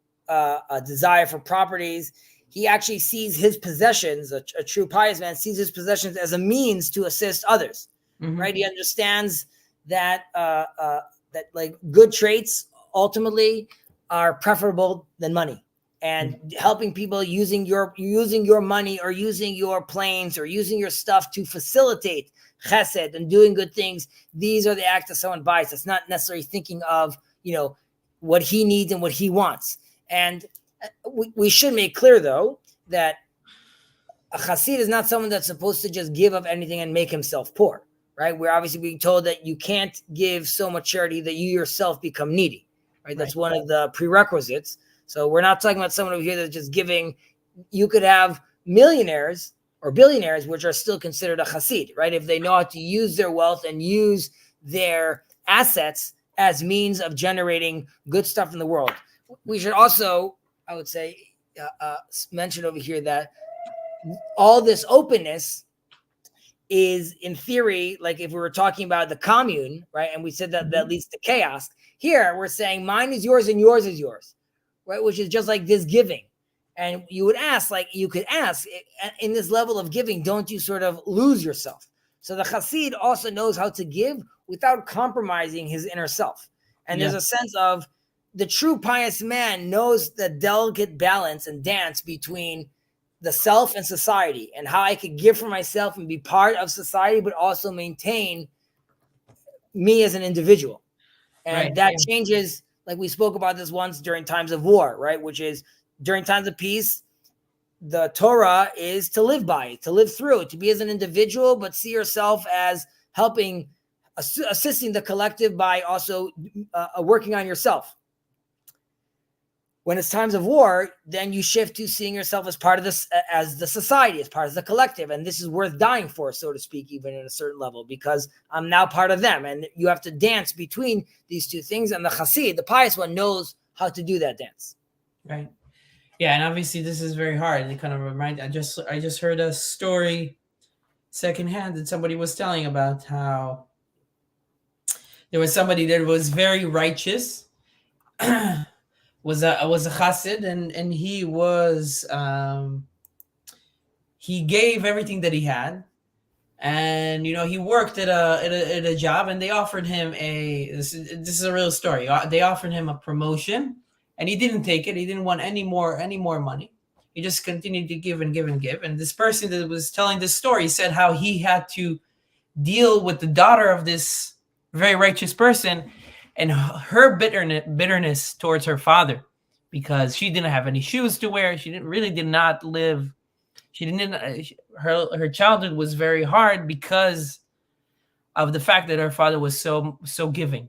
desire for properties. He actually sees his possessions, a true pious man sees his possessions as a means to assist others, right? He understands that that like good traits ultimately are preferable than money, and helping people using your money or using your planes or using your stuff to facilitate chesed and doing good things. These are the acts that someone buys. It's not necessarily thinking of, what he needs and what he wants. And we should make clear, though, that a chassid is not someone that's supposed to just give up anything and make himself poor, right? We're obviously being told that you can't give so much charity that you yourself become needy, right? That's one of the prerequisites. So we're not talking about someone over here that's just giving. You could have millionaires or billionaires, which are still considered a chassid, right? If they know how to use their wealth and use their assets as means of generating good stuff in the world. We should also, I would say, mention over here that all this openness is, in theory, like if we were talking about the commune, right? And we said that leads to chaos. Here, we're saying mine is yours and yours is yours, right? Which is just like this giving. And you could ask, in this level of giving, don't you sort of lose yourself? So the chassid also knows how to give without compromising his inner self. And there's a sense of, the true pious man knows the delicate balance and dance between the self and society, and how I could give for myself and be part of society, but also maintain me as an individual. And that changes, like we spoke about this once during times of war, right? Which is during times of peace, the Torah is to live by, to live through, to be as an individual, but see yourself as helping, assisting the collective by also working on yourself. When it's times of war, then you shift to seeing yourself as part of this, as the society, as part of the collective. And this is worth dying for, so to speak, even at a certain level, because I'm now part of them. And you have to dance between these two things. And the chassid, the pious one, knows how to do that dance. Right. Yeah. And obviously this is very hard. It kind of I just heard a story secondhand that somebody was telling about how there was somebody that was very righteous, was a chassid, and he was he gave everything that he had, and he worked at a job, and they offered him this is a real story. They offered him a promotion, and he didn't take it. He didn't want any more money. He just continued to give and give and give. And this person that was telling this story said how he had to deal with the daughter of this very righteous person and her bitterness towards her father, because she didn't have any shoes to wear. She did not live. Her childhood was very hard because of the fact that her father was so giving.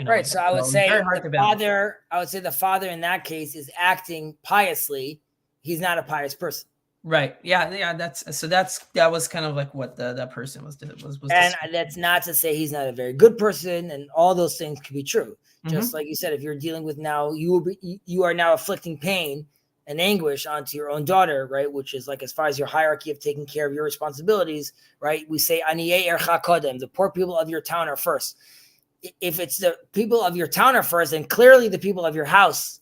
Right. So I would say the father in that case is acting piously. He's not a pious person. Right. Yeah. That was kind of like what that person was. And that's not to say he's not a very good person, and all those things could be true. Just like you said, if you're dealing with now, you are now afflicting pain and anguish onto your own daughter, right? Which is like, as far as your hierarchy of taking care of your responsibilities, right? We say, Aniyei ercha kodem, the poor people of your town are first. If it's the people of your town are first, then clearly the people of your house,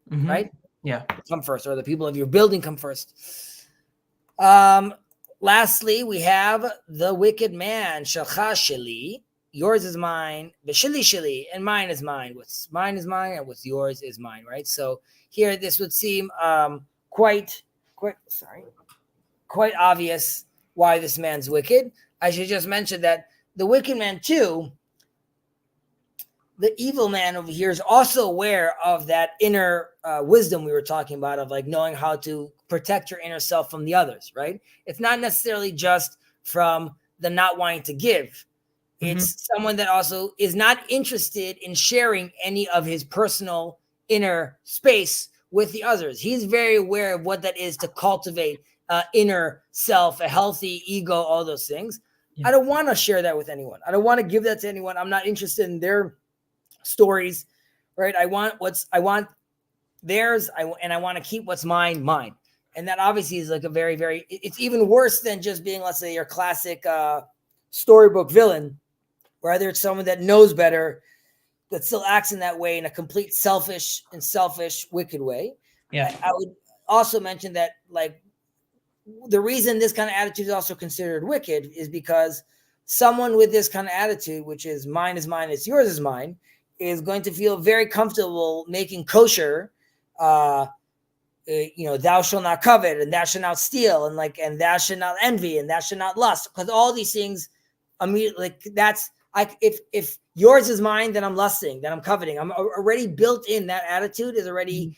right? Yeah, come first, or the people of your building come first. Lastly, we have the wicked man, shelcha sheli, yours is mine, b'shili sheli, and mine is mine. What's mine is mine, and what's yours is mine, right? So here, this would seem quite obvious why this man's wicked. I should just mention that the wicked man too, the evil man over here, is also aware of that inner wisdom we were talking about, of like knowing how to protect your inner self from the others, right? It's not necessarily just from the not wanting to give. It's someone that also is not interested in sharing any of his personal inner space with the others. He's very aware of what that is to cultivate inner self, a healthy ego, all those things. Yeah. I don't want to share that with anyone. I don't want to give that to anyone. I'm not interested in their stories, right? I want theirs, and I want to keep what's mine. And that obviously is like a very, very, it's even worse than just being, let's say, your classic storybook villain. Rather, it's someone that knows better, that still acts in that way, in a complete selfish, wicked way. Yeah. I would also mention that, like, the reason this kind of attitude is also considered wicked is because someone with this kind of attitude, which is mine is mine, it's yours is mine, is going to feel very comfortable making kosher, thou shalt not covet, and thou shalt not steal, and thou shalt not envy, and thou shalt not lust, because all these things immediately, like, that's, if yours is mine, then I'm lusting, then I'm coveting. I'm already built in. That attitude is already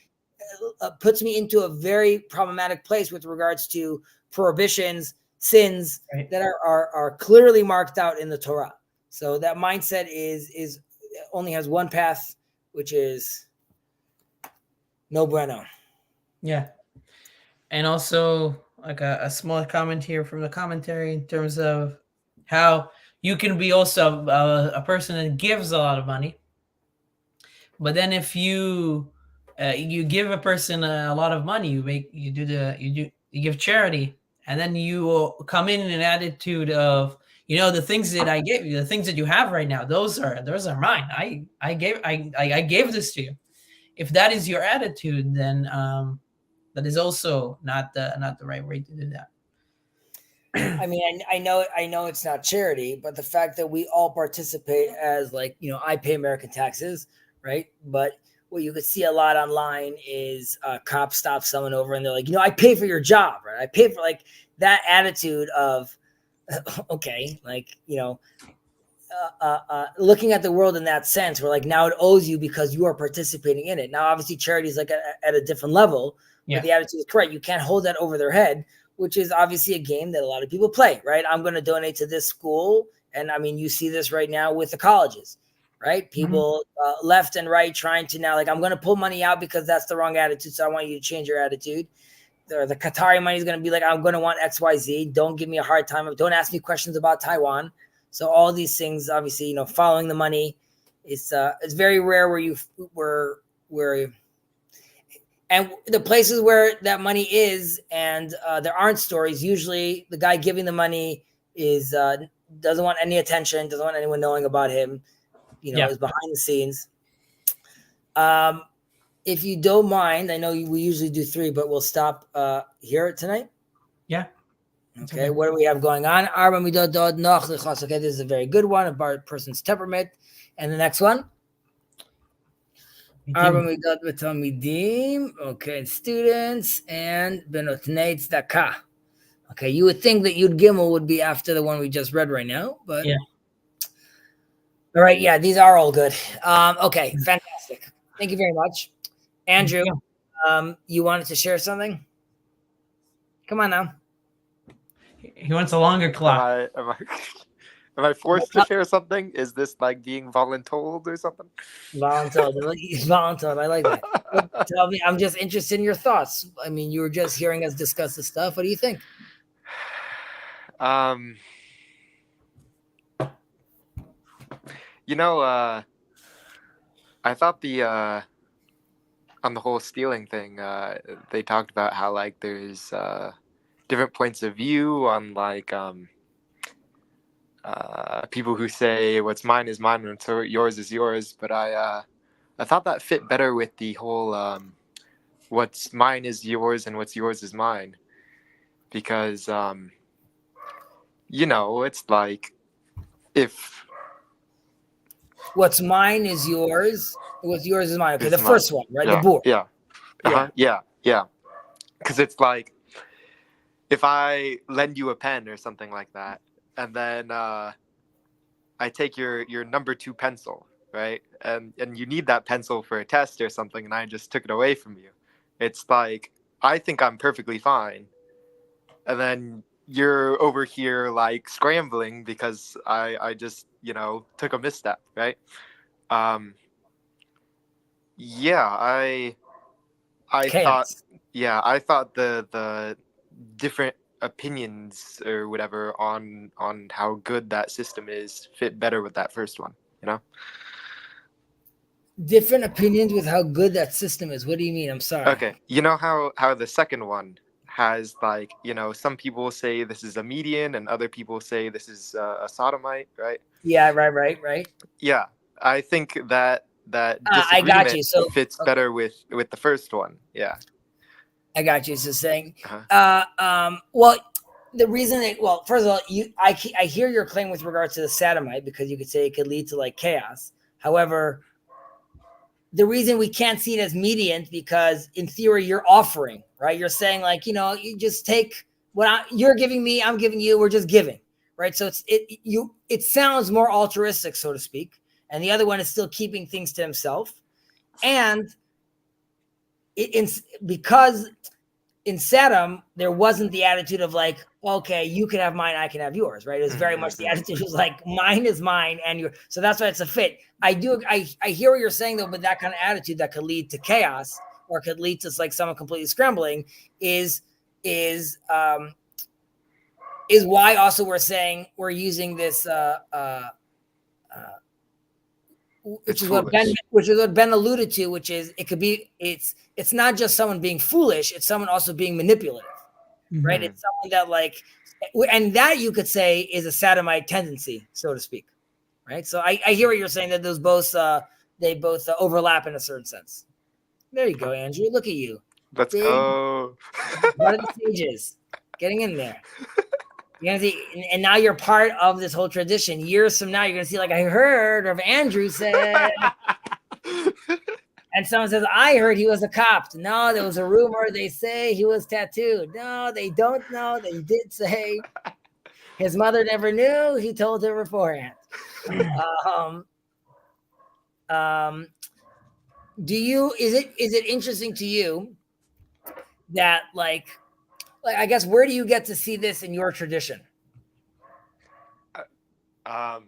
puts me into a very problematic place with regards to prohibitions, sins that are clearly marked out in the Torah. So that mindset is only has one path, which is no bueno. Yeah. And also, like a small comment here from the commentary in terms of how you can be also a person that gives a lot of money, but then if you give a person a lot of money, you give charity, and then you will come in an attitude of, the things that I give you, the things that you have right now, those are mine. I gave this to you. If that is your attitude, then that is also not the right way to do that. I mean, I know it's not charity, but the fact that we all participate as, like, I pay American taxes, right? But what you could see a lot online is cops stop someone over and they're like, I pay for your job, right? I pay for, like, that attitude of, okay, like, looking at the world in that sense, where, like, now it owes you because you are participating in it. Now, obviously, charity is like at a different level, but the attitude is correct. You can't hold that over their head, which is obviously a game that a lot of people play, right? I'm going to donate to this school. And I mean, you see this right now with the colleges, right? People left and right trying to now, like, I'm going to pull money out because that's the wrong attitude. So I want you to change your attitude. The Qatari money is going to be like, I'm going to want XYZ. Don't give me a hard time. Don't ask me questions about Taiwan. So all these things, obviously, following the money, it's very rare and the places where that money is, and there aren't stories. Usually, the guy giving the money is doesn't want any attention, doesn't want anyone knowing about him. Is behind the scenes. If you don't mind, I know we usually do 3, but we'll stop here tonight. Yeah. Okay. What do we have going on? Okay, this is a very good one about a person's temperament, and the next one. Okay, students and benotnei tzedakah. Okay, you would think that Yud Gimel would be after the one we just read right now, but all right, yeah, these are all good. Okay, fantastic. Thank you very much, Andrew. You wanted to share something? Come on now. He wants a longer clock. Am I forced to share something? Is this like being voluntold or something? Voluntold. I like that. Tell me, I'm just interested in your thoughts. I mean, you were just hearing us discuss the stuff. What do you think? I thought on the whole stealing thing, they talked about how, like, there's different points of view on, like, people who say what's mine is mine and yours is yours, but I thought that fit better with the whole what's mine is yours and what's yours is mine, because it's like, if what's mine is yours, what's yours is mine. Okay, the mine. first one, right? The board. Yeah. because it's like if I lend you a pen or something like that, and then I take your number 2 pencil, right? And you need that pencil for a test or something, and I just took it away from you. It's like I think I'm perfectly fine, and then you're over here like scrambling because I just took a misstep, right? Yeah, I thought Chaos. I thought the different opinions or whatever on how good that system is fit better with that first one, Different opinions with how good that system is. What do you mean? I'm sorry. Okay, you know how the second one has like some people say this is a median and other people say this is a sodomite, right? Yeah, right. Yeah, I think that I got you. disagreement So fits better with the first one. Yeah. I got you. So saying, Uh-huh. well, the reason first of all, I hear your claim with regards to the sodomite, because you could say it could lead to like chaos. However, the reason we can't see it as median, because in theory you're offering, right? You're saying like, you just take what you're giving me, I'm giving you, we're just giving, right? So it sounds more altruistic, so to speak. And the other one is still keeping things to himself. And because in Sodom, there wasn't the attitude of like, okay, you can have mine, I can have yours, right? It was very much the attitude was like, mine is mine, and yours. So that's why it's a fit. I hear what you're saying though, but that kind of attitude that could lead to chaos or could lead to like someone completely scrambling is why also we're saying we're using this which is what Ben alluded to, which is it could be it's not just someone being foolish, it's someone also being manipulative, right? It's someone that like, and that you could say is a sodomite tendency, so to speak, right? So I hear what you're saying, that those both they both overlap in a certain sense. There you go, Andrew. Look at you. Let's go. One of the stages, getting in there. You're gonna see, and now you're part of this whole tradition. Years from now, you're gonna see, like, I heard of Andrew said, and someone says, I heard he was a cop. No, there was a rumor. They say he was tattooed. No, they don't know. They did say his mother never knew. He told her beforehand. Is it interesting to you that like I guess, where do you get to see this in your tradition? I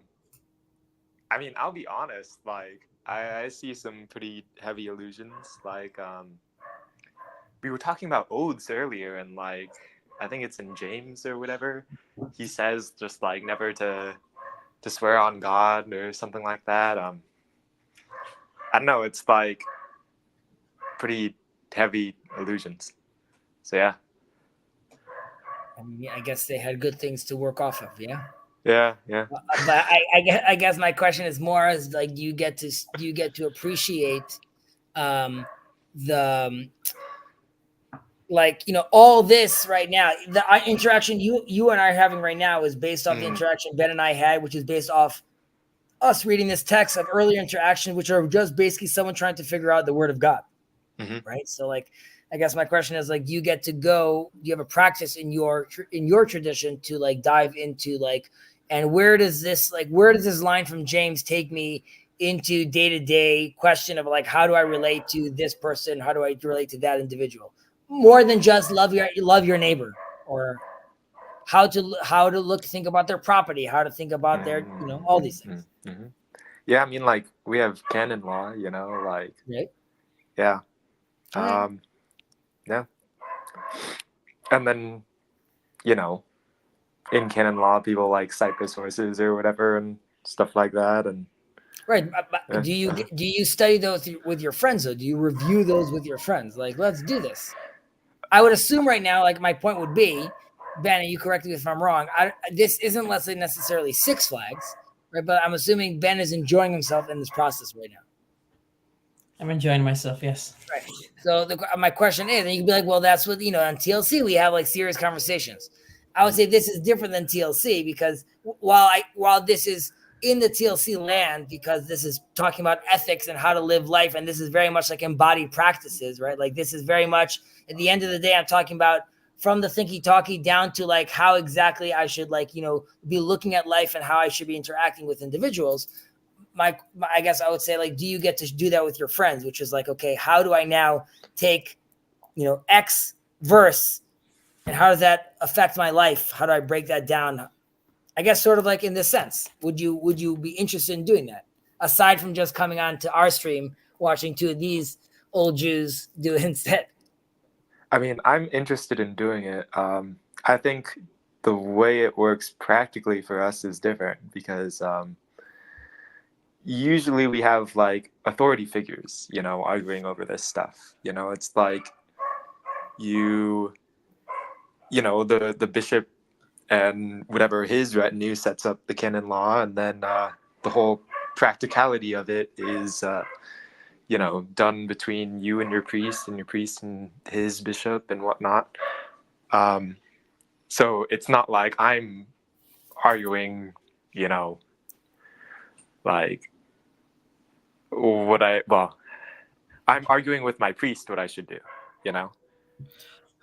mean, I'll be honest, like I see some pretty heavy illusions. Like we were talking about oaths earlier, and like I think it's in James or whatever, he says just like never to swear on God or something like that. I don't know, it's like pretty heavy illusions. So yeah. I mean, I guess they had good things to work off of, yeah. Yeah. But I guess my question is more as like, do you get to appreciate the like, all this right now, the interaction you and I are having right now is based off the interaction Ben and I had, which is based off us reading this text of earlier interaction, which are just basically someone trying to figure out the word of God, right? So like, I guess my question is like, do you have a practice in your tradition to like dive into like, and where does this line from James take me into day-to-day question of like, how do I relate to this person? How do I relate to that individual? More than just love your neighbor, or how to think about their property, how to think about their, all these things. Yeah. I mean, like we have canon law, like, right? Yeah. Yeah. And then, in canon law, people like cite the sources or whatever and stuff like that. And right. But do you study those with your friends though? Do you review those with your friends? Like, let's do this. I would assume right now, like my point would be, Ben, and you correct me if I'm wrong, this isn't, let's say, necessarily Six Flags, right? But I'm assuming Ben is enjoying himself in this process right now. I'm enjoying myself, yes. Right. So my question is, and you can be like, well, that's what, on TLC, we have like serious conversations. I would say this is different than TLC, because while this is in the TLC land, because this is talking about ethics and how to live life, and this is very much like embodied practices, right? Like this is very much, at the end of the day, I'm talking about from the thinky talky down to like how exactly I should like, be looking at life and how I should be interacting with individuals. My I guess I would say, like, do you get to do that with your friends? Which is like, okay, how do I now take, X verse, and how does that affect my life? How do I break that down? I guess sort of like in this sense, would you be interested in doing that? Aside from just coming on to our stream, watching two of these old Jews do it instead. I mean, I'm interested in doing it. I think the way it works practically for us is different because usually we have like authority figures, arguing over this stuff. It's like the bishop and whatever his retinue sets up the canon law, and then the whole practicality of it is done between you and your priest and his bishop and whatnot. So it's not like I'm arguing, like I'm arguing with my priest what I should do,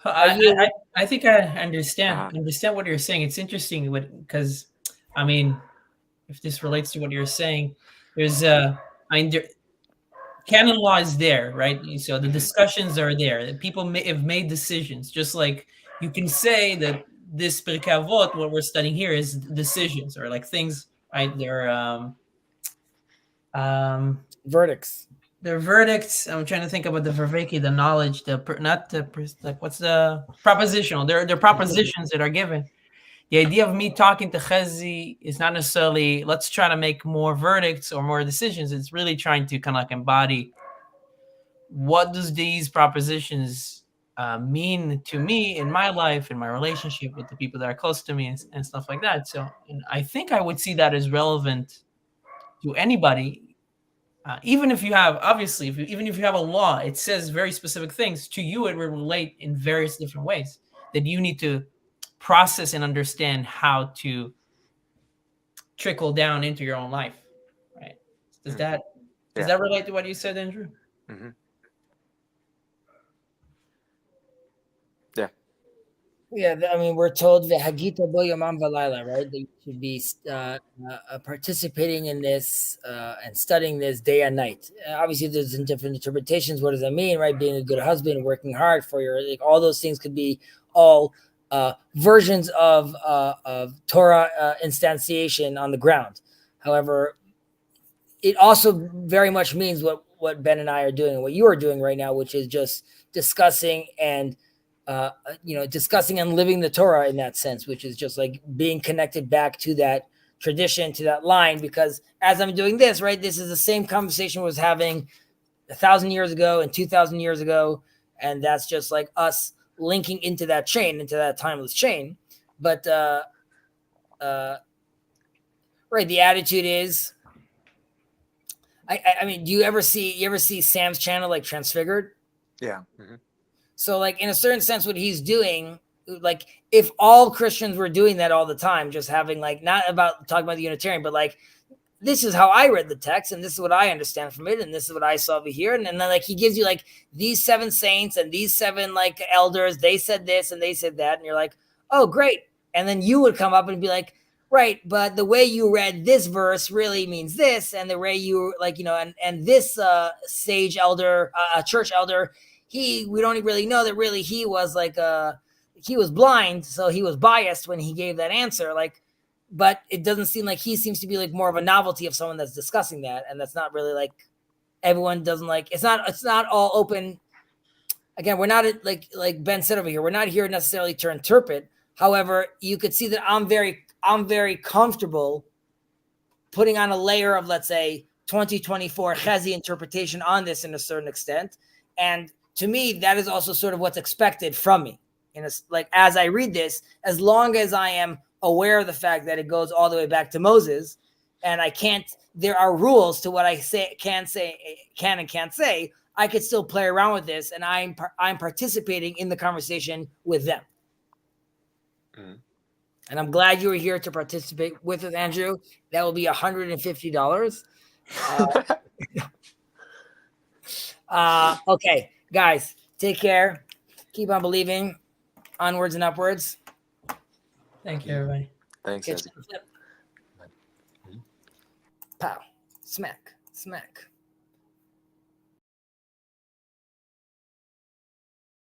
I think I understand what you're saying. It's interesting because, I mean, if this relates to what you're saying, there's canon law is there, right? So the discussions are there. People have made decisions. Just like you can say that this Pirkei Avot, what we're studying here, is decisions or like things, right? They're verdicts. They're verdicts. I'm trying to think about the verveki, the knowledge, what's the propositional? They're propositions that are given. The idea of me talking to Chezi is not necessarily let's try to make more verdicts or more decisions. It's really trying to kind of like embody what does these propositions mean to me in my life, in my relationship with the people that are close to me and stuff like that. So and I think I would see that as relevant to anybody. Even if you have, obviously, even if you have a law, it says very specific things. To you, it will relate in various different ways that you need to process and understand how to trickle down into your own life, right? Does that relate to what you said, Andrew? Mm-hmm. Yeah, I mean, we're told that Hagita bo yomam v'layla, right? That you should be participating in this and studying this day and night. Obviously, there's different interpretations. What does that mean, right? Being a good husband, working hard for all those things could be all versions of Torah instantiation on the ground. However, it also very much means what Ben and I are doing and what you are doing right now, which is just discussing and discussing and living the Torah in that sense, which is just like being connected back to that tradition, to that line. Because as I'm doing this, right, this is the same conversation I was having 1,000 years ago and 2,000 years ago. And that's just like us linking into that chain, into that timeless chain. But, right, the attitude is, I mean, do you ever see Sam's channel like Transfigured? Yeah. Mm-hmm. So like in a certain sense, what he's doing, like if all Christians were doing that all the time, just having like, not about talking about the Unitarian, but like, this is how I read the text and this is what I understand from it. And this is what I saw over here. And then like, he gives you like these 7 saints and these 7 like elders, they said this and they said that. And you're like, oh, great. And then you would come up and be like, right, but the way you read this verse really means this. And the way you like, and this sage elder, church elder, we don't really know that really he was like he was blind, so he was biased when he gave that answer. Like, but it doesn't seem like he seems to be like more of a novelty of someone that's discussing that, and that's not really like everyone doesn't like. It's not all open. Again, we're not like Ben said over here. We're not here necessarily to interpret. However, you could see that I'm very comfortable putting on a layer of, let's say, 2024 Chezi interpretation on this in a certain extent, and to me, that is also sort of what's expected from me. Like as I read this, as long as I am aware of the fact that it goes all the way back to Moses, and there are rules to what I can and can't say, I could still play around with this, and I'm participating in the conversation with them. Mm-hmm. And I'm glad you were here to participate with us, Andrew. That will be $150. Okay, guys, take care. Keep on believing. Onwards and upwards. Thank you, everybody. Thanks, Catch Ezzy. you on the flip. Pow. Smack. Smack.